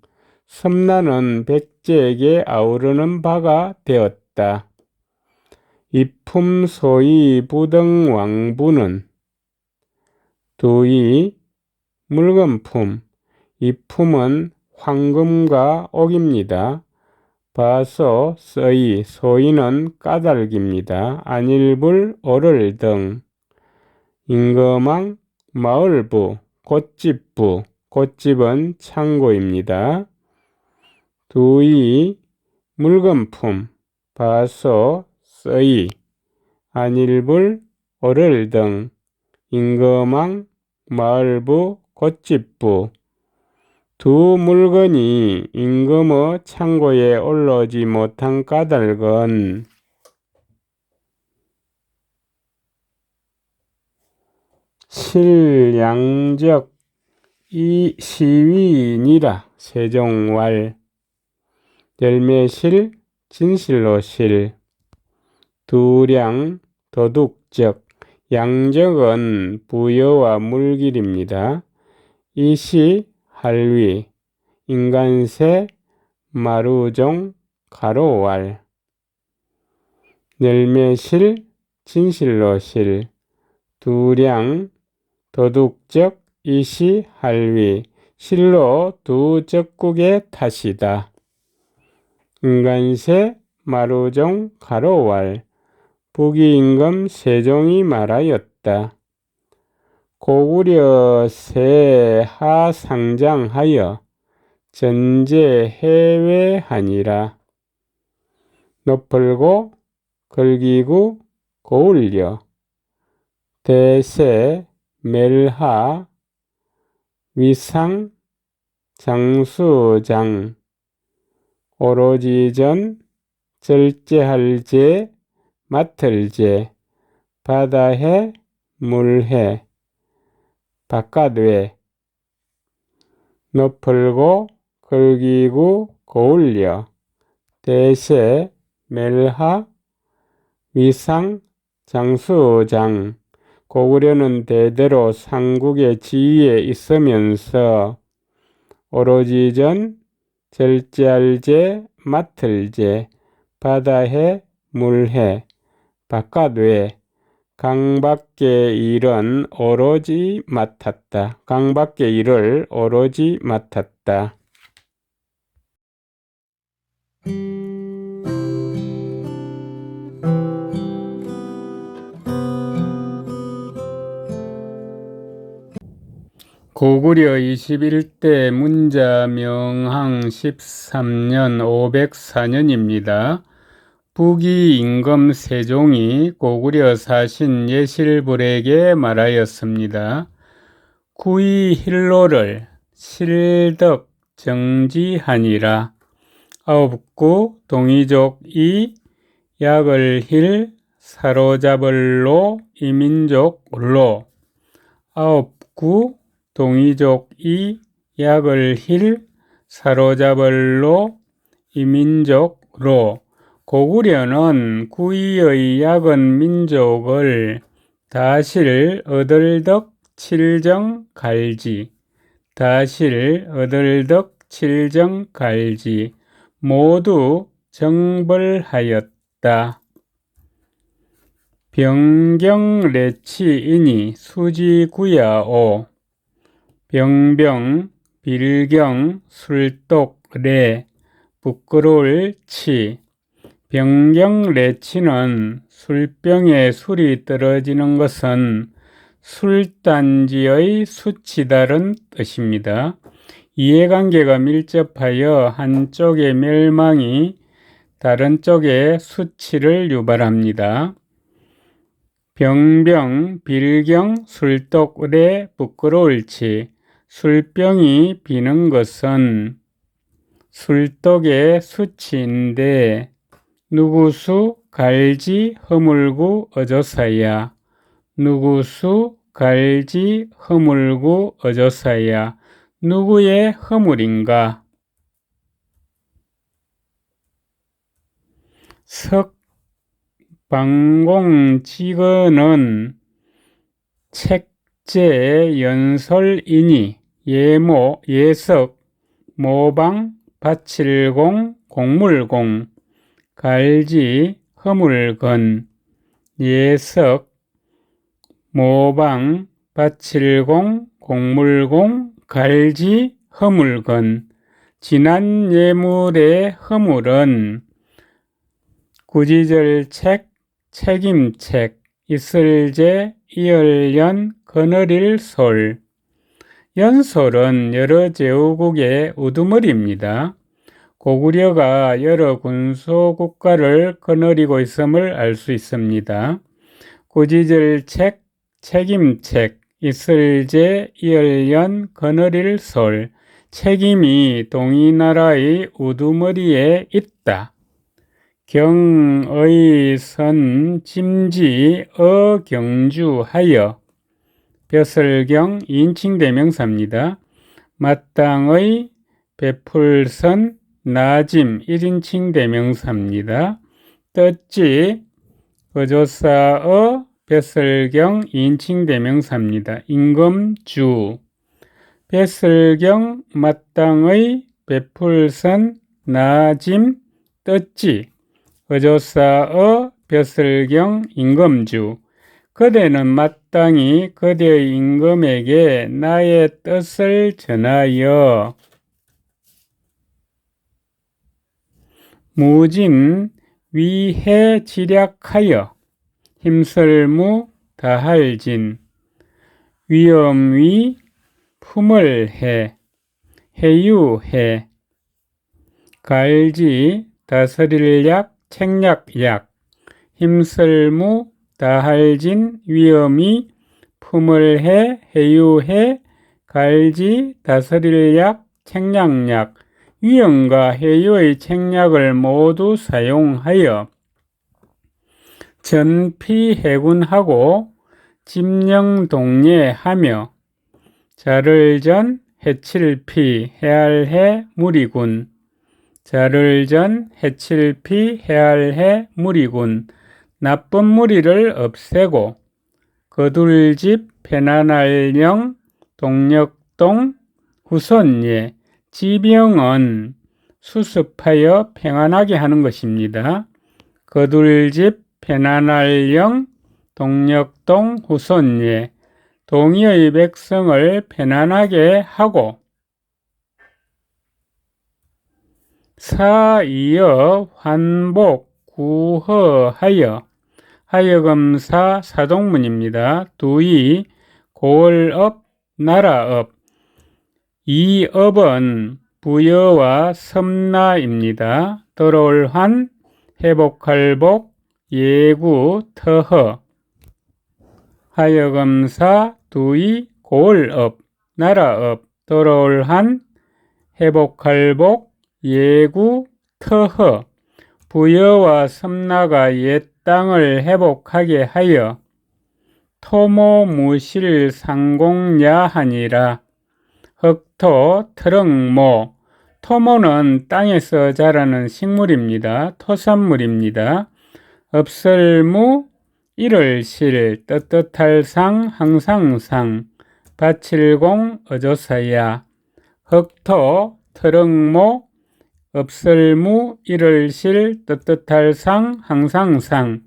[SPEAKER 1] 섬나는 백제에게 아우르는 바가 되었다. 이품 소위 부등왕부는 두이 물건품, 이품은 황금과 옥입니다. 바소 서이, 소이는 까닭입니다. 안일불 오를 등, 임금왕 마을부, 꽃집부, 꽃집은 창고입니다. 두이 물건품, 바소 서이, 안일불 오를 등, 임금왕 마을부, 꽃집부. 두 물건이 임금의 창고에 올라오지 못한 까닭은 실양적 이 시위이니라. 세종왈. 열매실 진실로실. 두량 도둑적. 양적은 부여와 물길입니다. 이시 할위. 인간세 마루종 가로왈. 열매실 진실로실. 두량 도둑적 이시 할위. 실로 두 적국의 탓이다. 인간세 마루종 가로왈. 부귀임금 세종이 말하였다. 고구려 세하 상장하여 전제 해외하니라. 높을고 걸기구 고울려. 대세 멜하 위상 장수장. 오로지전 절제할제 맡을제. 바다해 물해 바깥외. 높을고 걸기구 고울려. 대세 멜하 위상 장수장. 고구려는 대대로 삼국의 지위에 있으면서 오로지전 절제할제 맡을제 바다해 물해 바깥외 강밖의 일은 오로지 맡았다. 강밖의 일을 오로지 맡았다. 고구려 21대 문자명항 13년 504년입니다. 부귀 임금 세종이 고구려 사신 예실불에게 말하였습니다. 구이 힐로를 실덕 정지하니라. 아홉구 동이족 이 약을 힐 사로잡을로 이민족로. 아홉구 동이족 이 약을 힐 사로잡을로 이민족로. 고구려는 구이의 약은 민족을 다실 얻을덕 칠정 갈지. 다실 얻을덕 칠정 갈지. 모두 정벌하였다. 병경래치이니 수지구야오. 병병 빌경 술독래 부끄러울 치. 병경래치는 술병에 술이 떨어지는 것은 술단지의 수치다른 뜻입니다. 이해관계가 밀접하여 한쪽의 멸망이 다른 쪽의 수치를 유발합니다. 병병 빌경 술독래 부끄러울치. 술병이 비는 것은 술독의 수치인데 누구수 갈지 허물구 어조사야. 누구수 갈지 허물구 어조사야. 누구의 허물인가? 석방공직언은 책제 연설이니 예모 예석 모방 바칠공 공물공 갈지 허물건. 예석, 모방, 밭칠공, 곡물공, 갈지, 허물건. 지난 예물의 허물은 구지절책, 책임책, 이슬제, 이을연, 거느릴 솔. 연솔은 여러 제후국의 우두머리입니다. 고구려가 여러 군소국가를 거느리고 있음을 알 수 있습니다. 구지절책, 책임책, 이슬제, 이을연, 거느릴 솔. 책임이 동이나라의 우두머리에 있다. 경의선, 짐지, 경주하여. 벼슬경, 인칭대명사입니다. 마땅의, 베풀선, 나짐, 1인칭 대명사입니다. 떴지, 어조사의, 벼슬경, 2인칭 대명사입니다. 임금주, 벼슬경, 마땅의, 베풀선, 나짐, 떴지, 어조사의, 벼슬경, 임금주. 그대는 마땅히 그대의 임금에게 나의 뜻을 전하여 무진 위해 지략하여 힘쓸무 다할진 위엄위 품을 해 해유해 갈지 다스릴 약 책략약 힘쓸무 다할진 위엄이 품을 해 해유해 갈지 다스릴 약 책략약 위엄과 해유의 책략을 모두 사용하여 전피해군하고 집령동예하며 자를 전 해칠피 해할해 무리군 자를 전 해칠피 해할해 무리군 나쁜 무리를 없애고 거둘집 편안할령 동력동 후손예 지병은 수습하여 평안하게 하는 것입니다. 거둘집 편안할령 동력동 후손예 동의의 백성을 편안하게 하고 사이어 환복 구허하여 하여금사 사동문입니다. 두이 고을업 나라업 이 업은 부여와 섬나입니다. 들어올 환 회복할복 예구 터허 하여금사 두이 고을업 나라업 들어올 환 회복할복 예구 터허 부여와 섬나가 옛 땅을 회복하게 하여 토모무실 상공야하니라. 흑토 트럭모 토모는 땅에서 자라는 식물입니다. 토산물입니다. 업설무 일을실 떳떳할 상 항상상 밭칠공 어조사야 흑토 트럭모 업설무 일을실 떳떳할 상 항상상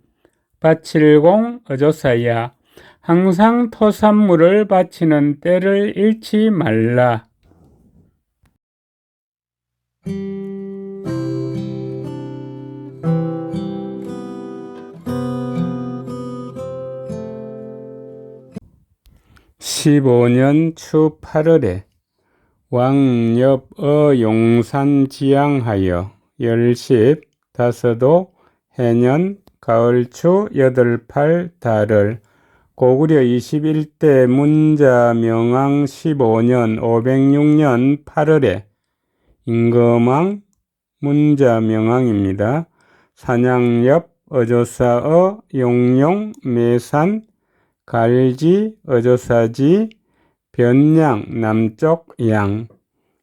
[SPEAKER 1] 밭칠공 어조사야 항상 토산물을 바치는 때를 잃지 말라. (15년) 추 8월에 왕엽어 용산지향하여 열십 다섯도 해년 가을추 8, 8달을 고구려 21대 문자명왕 15년 506년 8월에 임금왕 문자명왕입니다. 산양엽 어조사어 용룡 매산 갈지 어조사지 변양 남쪽 양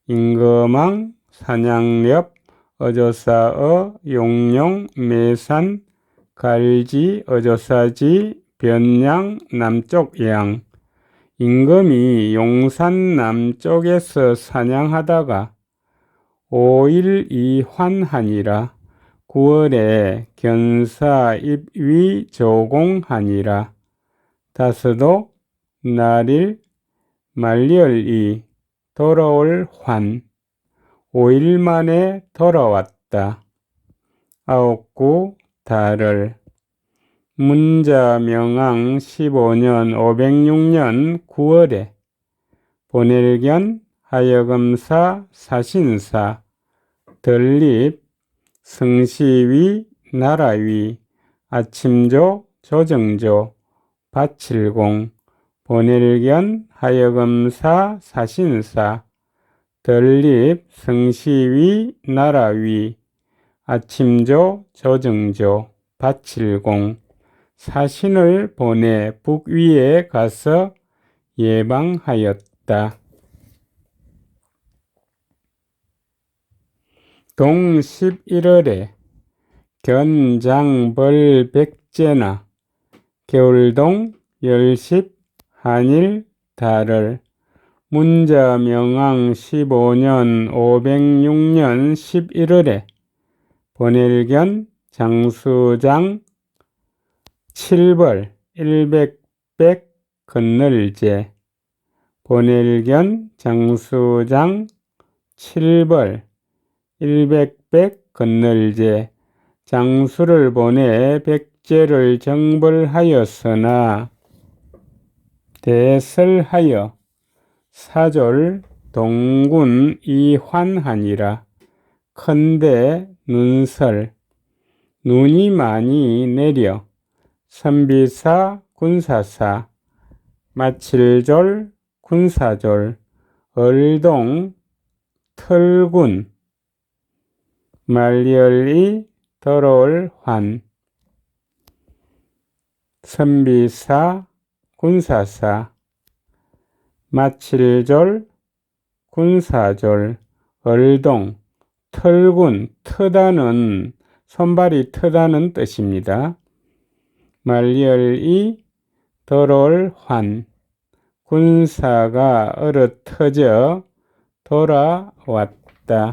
[SPEAKER 1] 임금왕 산양엽 어조사어 용룡 매산 갈지 어조사지 변양 남쪽 양 임금이 용산 남쪽에서 사냥하다가 5일 이환하니라. 9월에 견사 입위 조공하니라. 다스도 날일 말리얼이 돌아올 환 5일 만에 돌아왔다. 아홉구 달을 문자명왕 15년 506년 9월에 보낼견 하여금사 사신사 덜립 성시위 나라위 아침조 조정조 바칠공 보낼견 하여금사 사신사 덜립 성시위 나라위 아침조 조정조 바칠공 사신을 보내 북위에 가서 예방하였다. 동 11월에 견장벌 백제나 겨울동 열십 한일 달을 문자명왕 15년 506년 11월에 보낼견 장수장 7벌 100백 건널제 보낼견 장수장 7벌 100백 건널제 장수를 보내 백제를 정벌하였으나 대설하여 사졸 동군 이환하니라. 큰데 눈설 눈이 많이 내려 선비사 군사사 마칠졸 군사졸 얼동 털군 말리얼이 더러울 환 선비사 군사사 마칠졸 군사졸 얼동 털군 트다는 손발이 트다는 뜻입니다. 말리얼이 더러울 환 군사가 얼어터져 돌아왔다.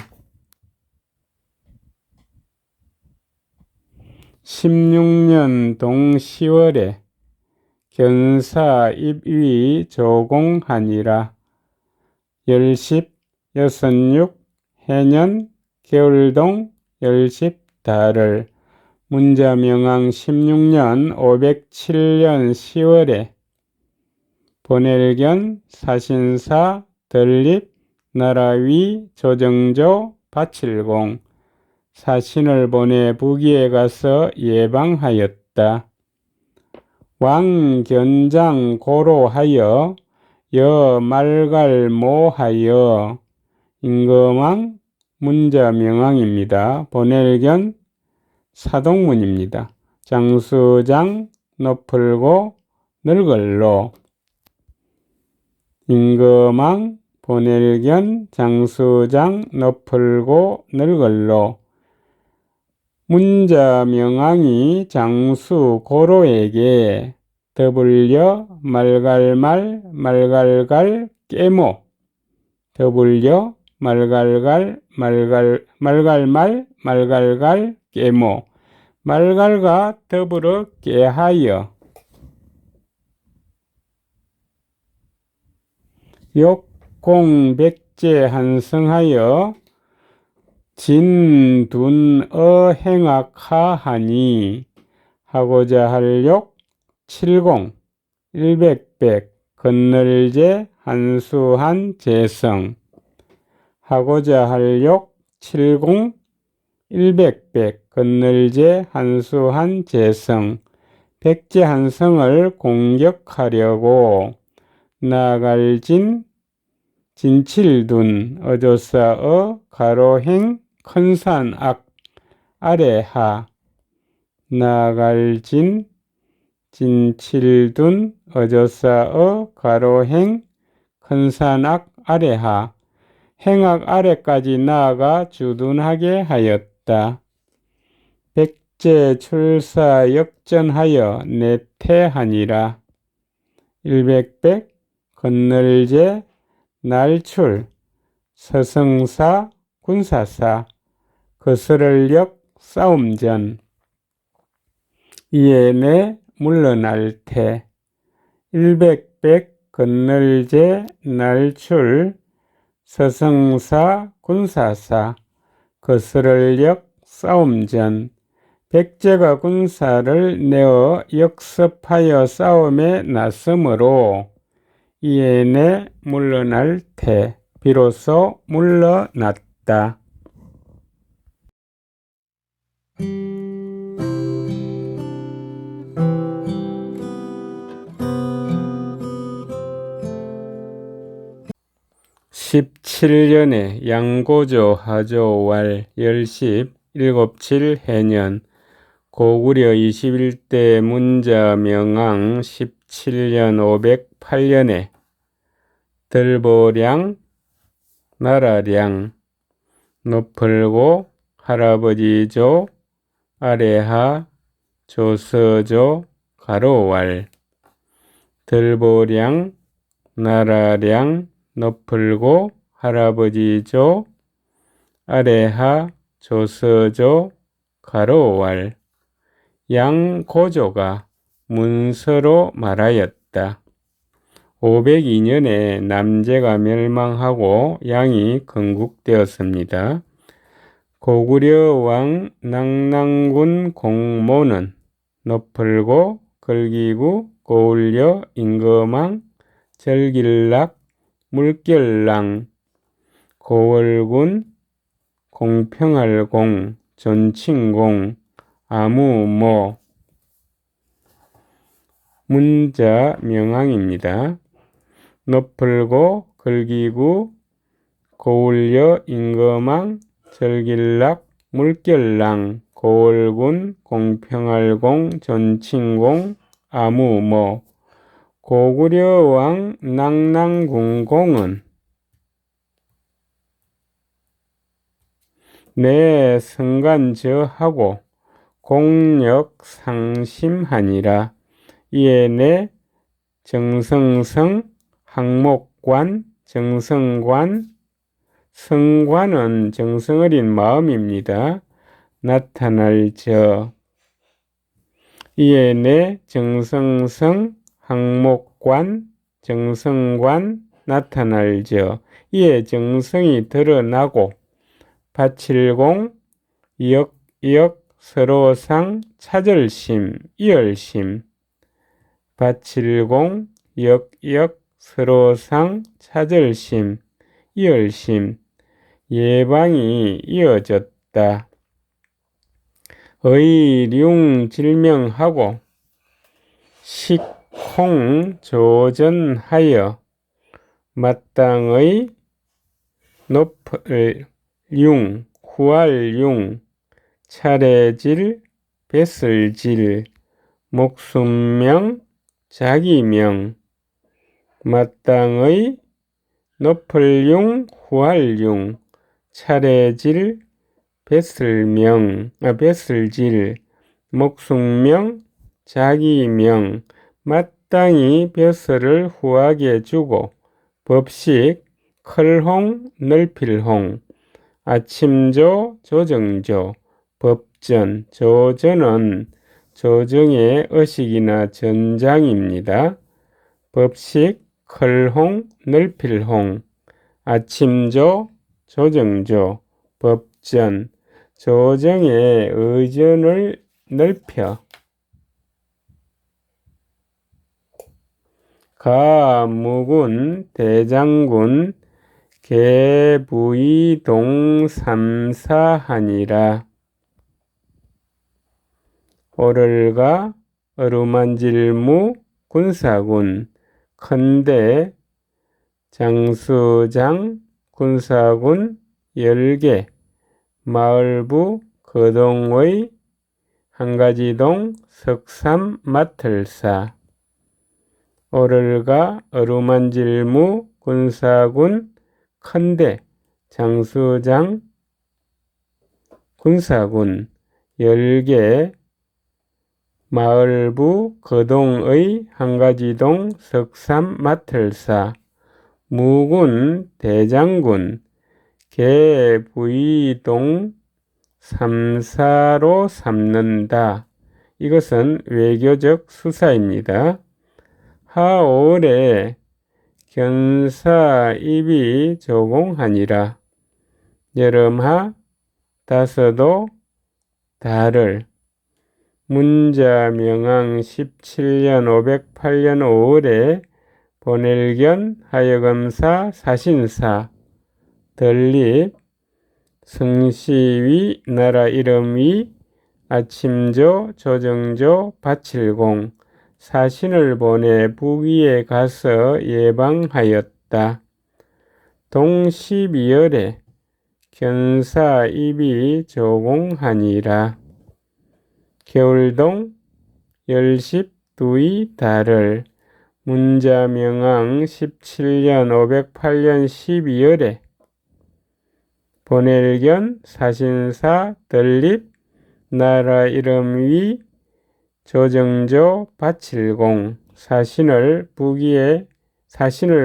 [SPEAKER 1] 16년 동 10월에 견사 입위 조공하니라. 열십 여섯육 해년 겨울동 열십 달을 문자명왕 16년 507년 10월에 보낼견 사신사 덜립 나라위 조정조 바칠공 사신을 보내 북위에 가서 예방하였다. 왕견장 고로하여 여말갈모하여 임금왕 문자명왕입니다. 보낼견 사동문입니다. 장수장 높을고 늙을로 임금왕 보낼견 장수장 높을고 늙을로 문자명왕이 장수 고로에게 더불려 말갈말 말갈갈 깨모 더불려 말갈갈 말갈말 말갈갈 깨모 말갈과 더불어 깨하여 욕공백제 한성하여 진둔어 행악하하니 하고자 할 욕 칠공 일백백 건널제 한수한 재성 하고자 할 욕 칠공 일백백 건널제 한수한 재성 백제 한성을 공격하려고 나갈 진칠둔 어조사어 가로행 큰산악 아래하 나갈 진칠둔 어조사어 가로행 큰산악 아래하 행악 아래까지 나아가 주둔하게 하였다. 백제 출사 역전하여 내퇴하니라. 일백백 건널제 날출 서성사 군사사 거스를역 싸움 전 이에 내 물러날 테 일백백 건널제 날출 서성사 군사사 거스를역 싸움 전 백제가 군사를 내어 역습하여 싸움에 나서므로 이에 내 물러날 테 비로소 물러났다. (17년에) 양고조 하조왈 열십 일곱칠 해년 고구려 21대 문자명왕 17년 508년에 들보량 나라량 높을고 할아버지조 아래하 조서조 가로왈 들보량 나라량 높을고 할아버지조 아래하 조서조 가로왈 양고조가 문서로 말하였다. 502년에 남제가 멸망하고 양이 건국되었습니다. 고구려 왕 낙랑군 공모는 높을고 걸기구 고울려 임금왕 절길락 물결랑 고월군 공평할공 전칭공 아무모 문자 명왕입니다. 높을고 걸기구 고울려 임금왕 절길락 물결랑 고월군 공평할공 전칭공 아무모 고구려 왕 낙랑군공은 내 성간저하고 공력 상심하니라. 이에 내 정성성 항목관 정성관 성관은 정성어린 마음입니다. 나타날 저 이에 내 정성성 항목관 정성관 나타날 저 이에 정성이 드러나고 바칠공 이역 서로상 차절심 이열심 바칠공 이역 서로상 차절심 이열심 예방이 이어졌다. 의룡 질명하고 식콩 조전하여 마땅의 높을 융 후할융 차례질 뱃을질 목숨명 자기명 마땅의 높을융 후할융 차례질 뱃을질 목숨명 자기명 마땅히 벼슬을 후하게 주고 법식 클홍 넓힐홍 아침조 조정조 법전 조전은 조정의 의식이나 전장입니다. 법식 클홍 넓힐홍 아침조 조정조 법전 조정의 의전을 넓혀 가무군 대장군 개부이동 삼사하니라. 오를가 어루만질무 군사군 큰대 장수장 군사군 10개 마을부 거동의 한가지동 석삼 마틀사 오를가 어루만질무 군사군 큰대 장수장 군사군 10개 마을부 거동의 한가지동 석삼 마틀사 무군 대장군 개부이동 삼사로 삼는다. 이것은 외교적 수사입니다. 하올에 견사입이 조공하니라. 여름하 다서도 달을 문자명왕 17년 508년 5월에 본엘견 하여금사 사신사 덜립 성시위 나라 이름위 아침조 조정조 바칠공 사신을 보내 북위에 가서 예방하였다. 동 12월에 견사입이 조공하니라. 겨울동 열십 두이 달을 문자명왕 17년 508년 12월에 본엘견 사신사 덜립 나라 이름위 조정조 바칠공 사신을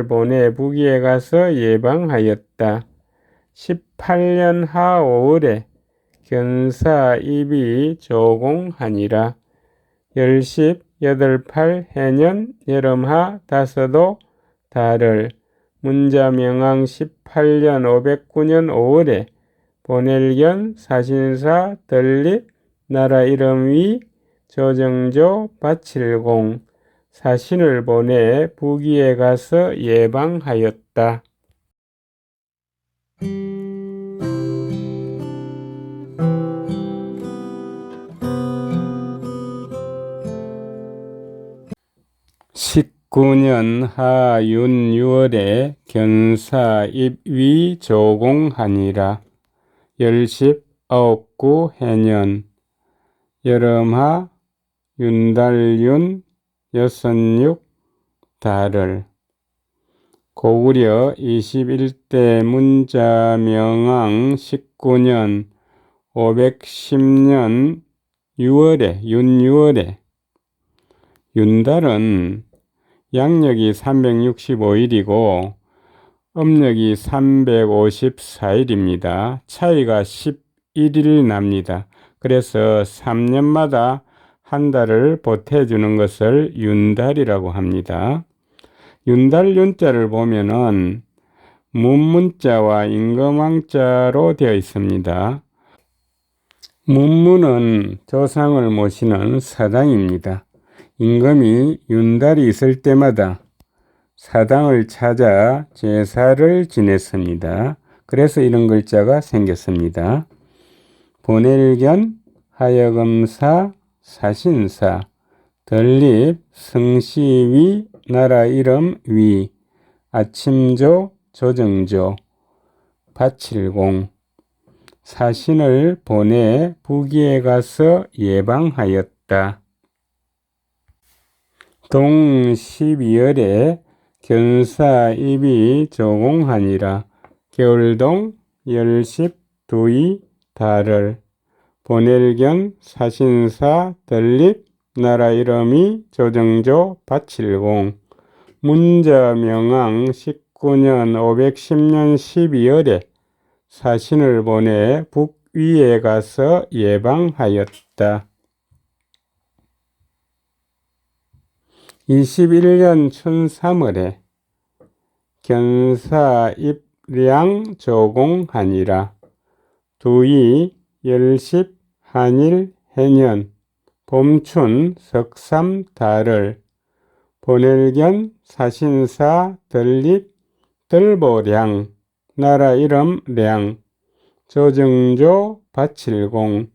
[SPEAKER 1] 보내 북위에 가서 예방하였다. 18년 하 5월에 견사입이 조공하니라. 열십 여덟팔 해년 여름하 다서도 달을 문자명왕 18년 509년 5월에 본엘견 사신사 덜립 나라 이름위 조정조 바칠공 사신을 보내 북위에 가서 예방하였다. (19년) 하윤 6월에 견사입위 조공하니라. 열십 아홉구 해년 여름하 윤달윤 여섯육 달을 고구려 21대 문자명왕 19년 510년 6월에 윤6월에 윤달은 양력이 365일이고 음력이 354일입니다. 차이가 11일 납니다. 그래서 3년마다 한 달을 보태주는 것을 윤달이라고 합니다. 윤달 윤자를 보면은 문문자와 임금왕자로 되어 있습니다. 문문은 조상을 모시는 사당입니다. 임금이 윤달이 있을 때마다 사당을 찾아 제사를 지냈습니다. 그래서 이런 글자가 생겼습니다. 본엘견 하여금사 사신사 덜립 성시위 나라 이름 위 아침조 조정조 바칠공 사신을 보내 북위에 가서 예방하였다. 동 12월에 견사입이 조공하니라. 겨울동 열십 두이 달을 본엘견 사신사 덜립 나라 이름이 조정조 바칠공 문자명왕 19년 510년 12월에 사신을 보내 북위에 가서 예방하였다. 21년 춘 3월에 견사입량 조공하니라. 두이 열십 한일 해년 봄춘 석삼 달을 본엘견 사신사 덜립 덜보량 나라 이름 량 조정조 바칠공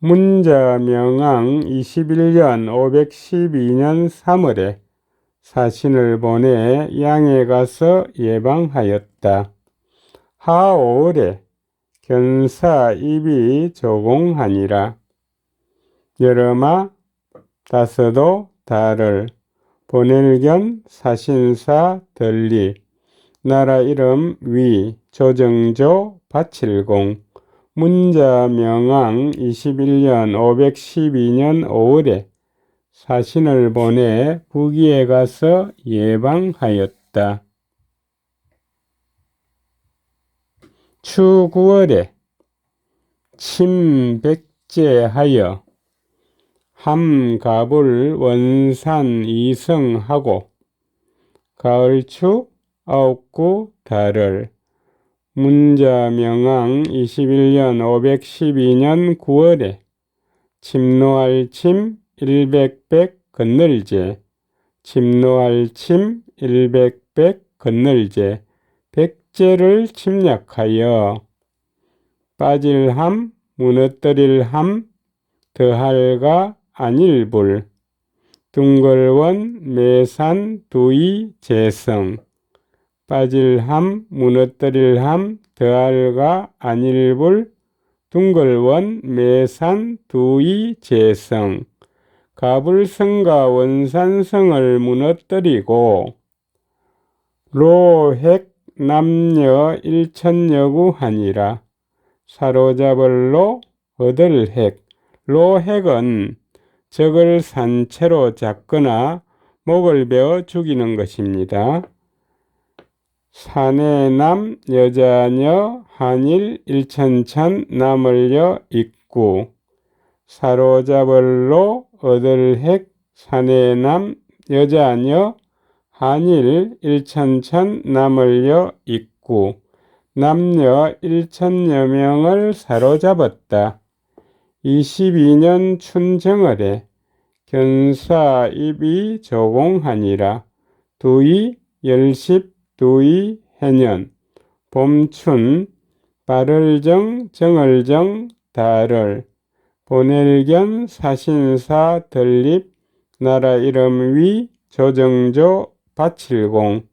[SPEAKER 1] 문자명왕 21년 512년 3월에 사신을 보내 양에 가서 예방하였다. 하 5월에 견사입이 조공하니라. 여름하 다서도 달을 본엘견 사신사 덜립 나라 이름 위 조정조 바칠공 문자명왕 21년 512년 5월에 사신을 보내 북위에 가서 예방하였다. 추 9월에 침백제하여 함갑을 원산 이성하고 가을추 아홉구 달을 문자명왕 21년 512년 9월에 침노할 침 일백백 건널제 침노할 침 일백백 건널제 백제를 침략하여 빠질함 무너뜨릴함 더할가 안일불 둥걸원 매산 두이 재성 빠질함 무너뜨릴함 더할가 안일불 둥걸원 매산 두이 재성 가불성과 원산성을 무너뜨리고 로핵 남녀 일천여구하니라 사로잡을로 얻을 핵 로핵은 적을 산채로 잡거나 목을 베어 죽이는 것입니다. 사내남 여자녀 한일 일천천 남을여 입구 사로잡을로 얻을 핵 사내남 여자녀 한일 일천천 남을여 입구 남녀 1천여 명을 사로잡았다. 22년 춘정월에 견사입이 조공하니라. 두이 열십 두이 해년 봄춘 발을정 정을정 달을 보낼견 사신사 덜립 나라 이름 위 조정조 바칠공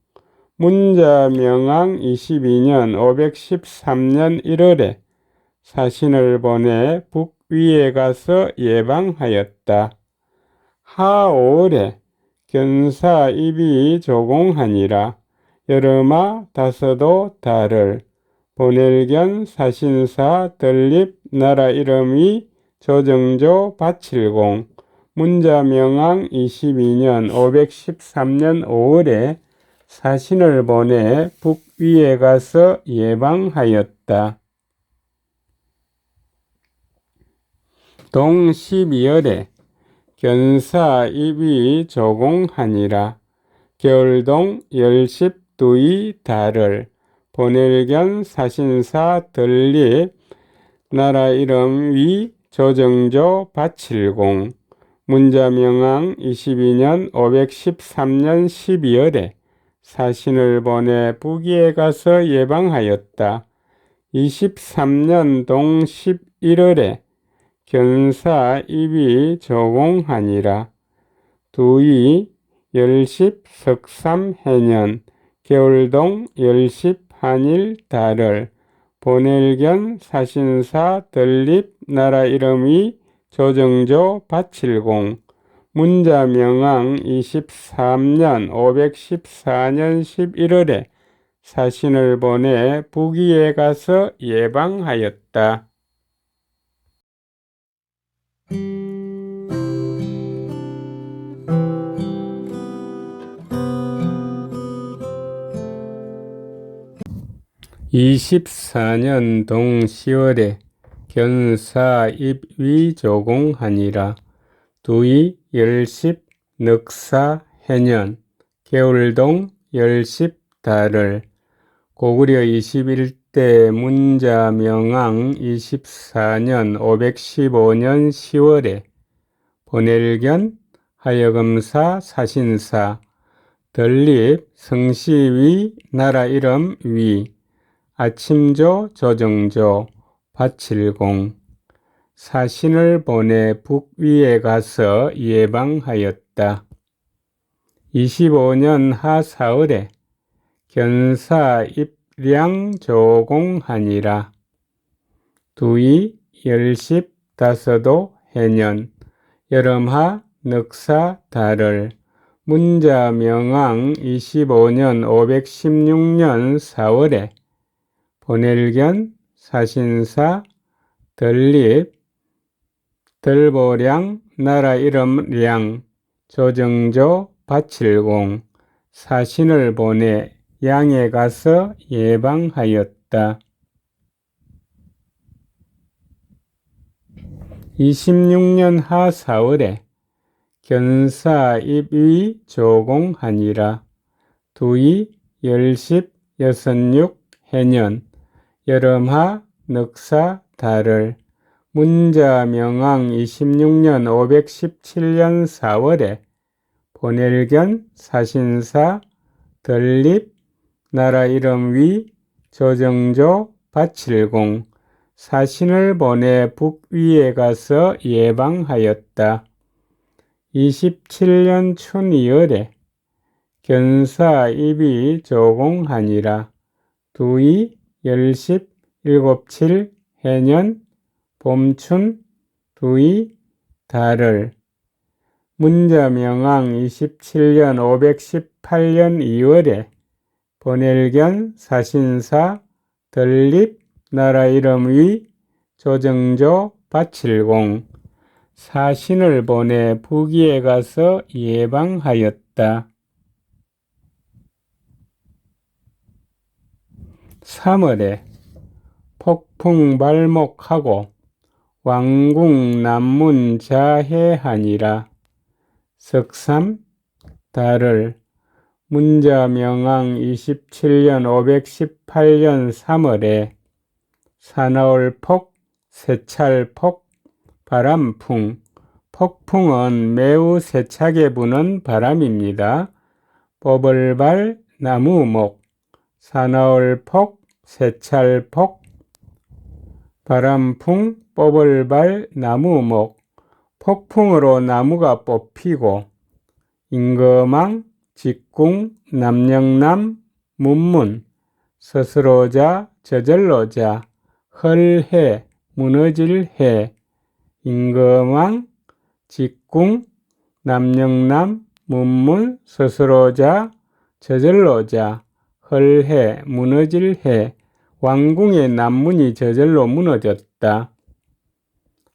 [SPEAKER 1] 문자명왕 22년 513년 1월에 사신을 보내 북위에 가서 예방하였다. 하올에 견사입이 조공하니라. 여름아 다섯도 달을 보낼견 사신사 덜립 나라 이름이 조정조 바칠공 문자명왕 22년 513년 5월에 사신을 보내 북위에 가서 예방하였다. 동 12월에 견사입이 조공하니라. 겨울동 열십두이 달을 보낼견 사신사 덜립 나라 이름 위 조정조 바칠공 문자명왕 22년 513년 12월에 사신을 보내 북위에 가서 예방하였다. 23년 동 11월에 견사입이 조공하니라. 두이 열십 석삼해년 겨울동 열십 한일 달을 보낼견 사신사 덜립 나라 이름이 조정조 바칠공 문자명왕 23년 514년 11월에 사신을 보내 북위에 가서 예방하였다. (24년) 동 10월에 견사입위 조공하니라. 두이 열십 넉사해년 겨울동 열십 달을 고구려 21대 문자명왕 24년 515년 10월에 보낼견 하여금사 사신사 덜립 성시위 나라 이름 위 아침조 조정조 바칠공 사신을 보내 북위에 가서 예방하였다. 25년 하사월에 견사입량 조공하니라. 두이 열십 다섯도 해년 여름하 넉사 달을 문자명왕 25년 516년 4월에 보낼견 사신사 덜립 덜보량 나라 이름 량 조정조 바칠공 사신을 보내 양에 가서 예방하였다. 26년 하 4월에 견사 입위 조공하니라. 두이 열십 여섯육 해년 여름하 넉사 달을 문자명왕 26년 517년 4월에 본엘견 사신사 덜립 나라 이름 위 조정조 바칠공 사신을 보내 북위에 가서 예방하였다. 27년 춘 2월에 견사 입이 조공하니라. 두이 열십 일곱칠 해년 봄춘 두이 달을 문자명왕 27년 518년 2월에 본엘견 사신사 덜립 나라 이름 위 조정조 바칠공 사신을 보내 북위에 가서 예방하였다. 3월에 폭풍 발목하고 왕궁 남문 자해하니라. 석삼 달을 문자명왕 27년 518년 3월에 사나울폭 세찰폭 바람풍 폭풍은 매우 세차게 부는 바람입니다. 뽀벌발 나무목 사나울폭 세찰폭 바람풍 뽀벌발 나무목 폭풍으로 나무가 뽑히고 임금왕 직궁 남영남 문문 스스로자 저절로자 헐해 무너질해 임금왕 직궁 남영남 문문 스스로자 저절로자 헐해 무너질해 왕궁의 남문이 저절로 무너졌다.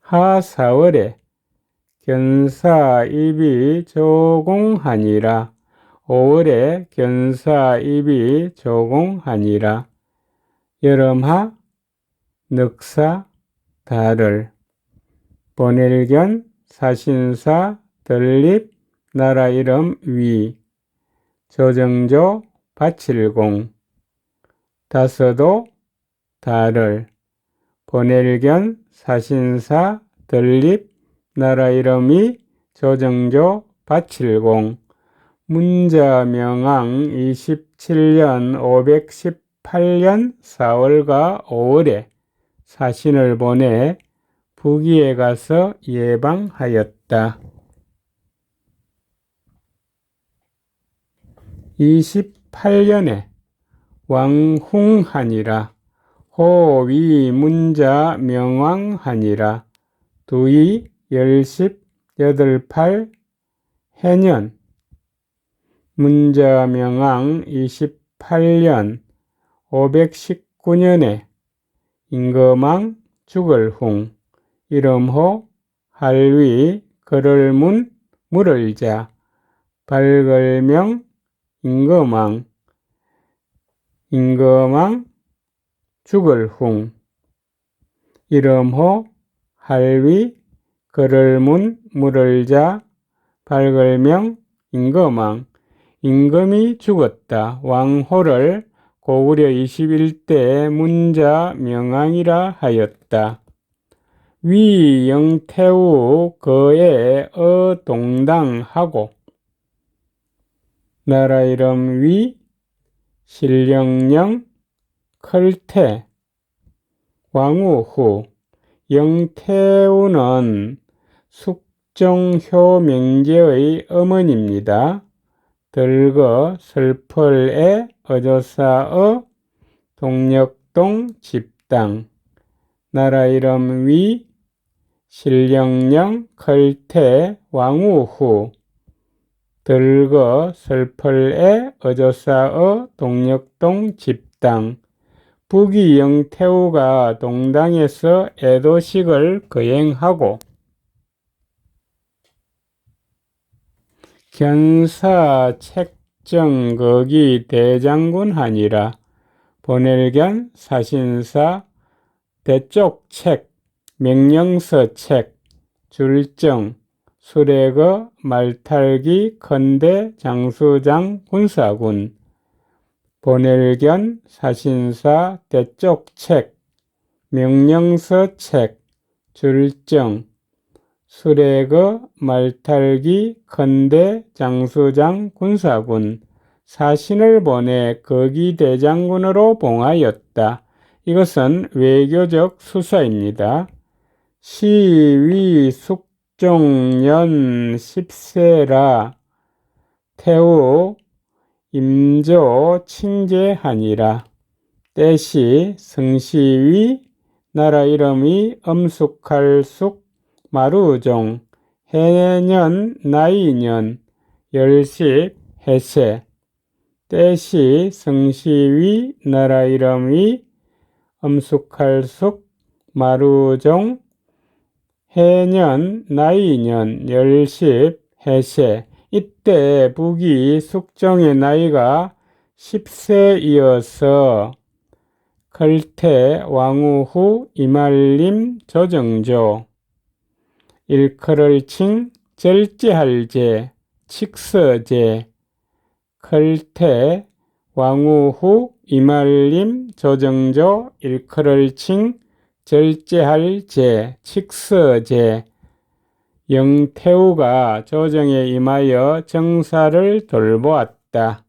[SPEAKER 1] 하 4월에 견사 입이 조공하니라. 5월에 견사 입이 조공하니라. 여름하 넉사 달을 본엘견 사신사 덜립 나라 이름 위 조정조 바칠공 다서도 달을 본엘견 사신사 덜립 나라 이름이 조정조 바칠공 문자명왕 27년 518년 4월과 5월에 사신을 보내 북위에 가서 예방하였다. 28년에 왕흥하니라. 호위 문자 명왕하니라. 두이 열십 여덟팔 해년 문자명왕 28년 519년에 임금왕 죽을흥 이름호 할위 걸을문 물을자 발걸명 임금왕 죽을흥 이름호 할위 걸을문 물을자 발걸명 임금왕 임금이 죽었다. 왕호를 고구려 21대 문자 명왕이라 하였다. 위 영태우 거에 동당하고 나라 이름 위 신령령 클태 왕우후 영태우는 숙종효 명제의 어머니입니다. 들거 설펄의 어조사의 동력동 집당 나라 이름 위 신령령 클태 왕우후 들거 설펄의 어조사의 동력동 집당 북위 영태우가 동당에서 애도식을 거행하고 견사 책정거기 대장군 하니라. 본엘견 사신사 대쪽책 명령서 책 줄정, 수레거, 말탈기, 컨대, 장수장, 군사군, 보낼견, 사신사, 대쪽책, 명령서책, 줄정, 수레거, 말탈기, 컨대, 장수장, 군사군, 사신을 보내 거기대장군으로 봉하였다. 이것은 외교적 수사입니다. 시위 숙종년 10세라 태우 임조 칭제하니라. 때시 성시위 나라 이름이 엄숙할숙 마루종 해년 나이년 열십 해세. 때시 성시위 나라 이름이 엄숙할숙 마루종 해년 나이년 열십 해세. 이때 북이 숙종의 나이가 10세이어서 걸태 왕후 후 이말림 조정조 일컬을 칭 절제할제 칙서제 걸태 왕후 후 이말림 조정조 일컬을 칭 절제할제 칙서제 영태우가 조정에 임하여 정사를 돌보았다.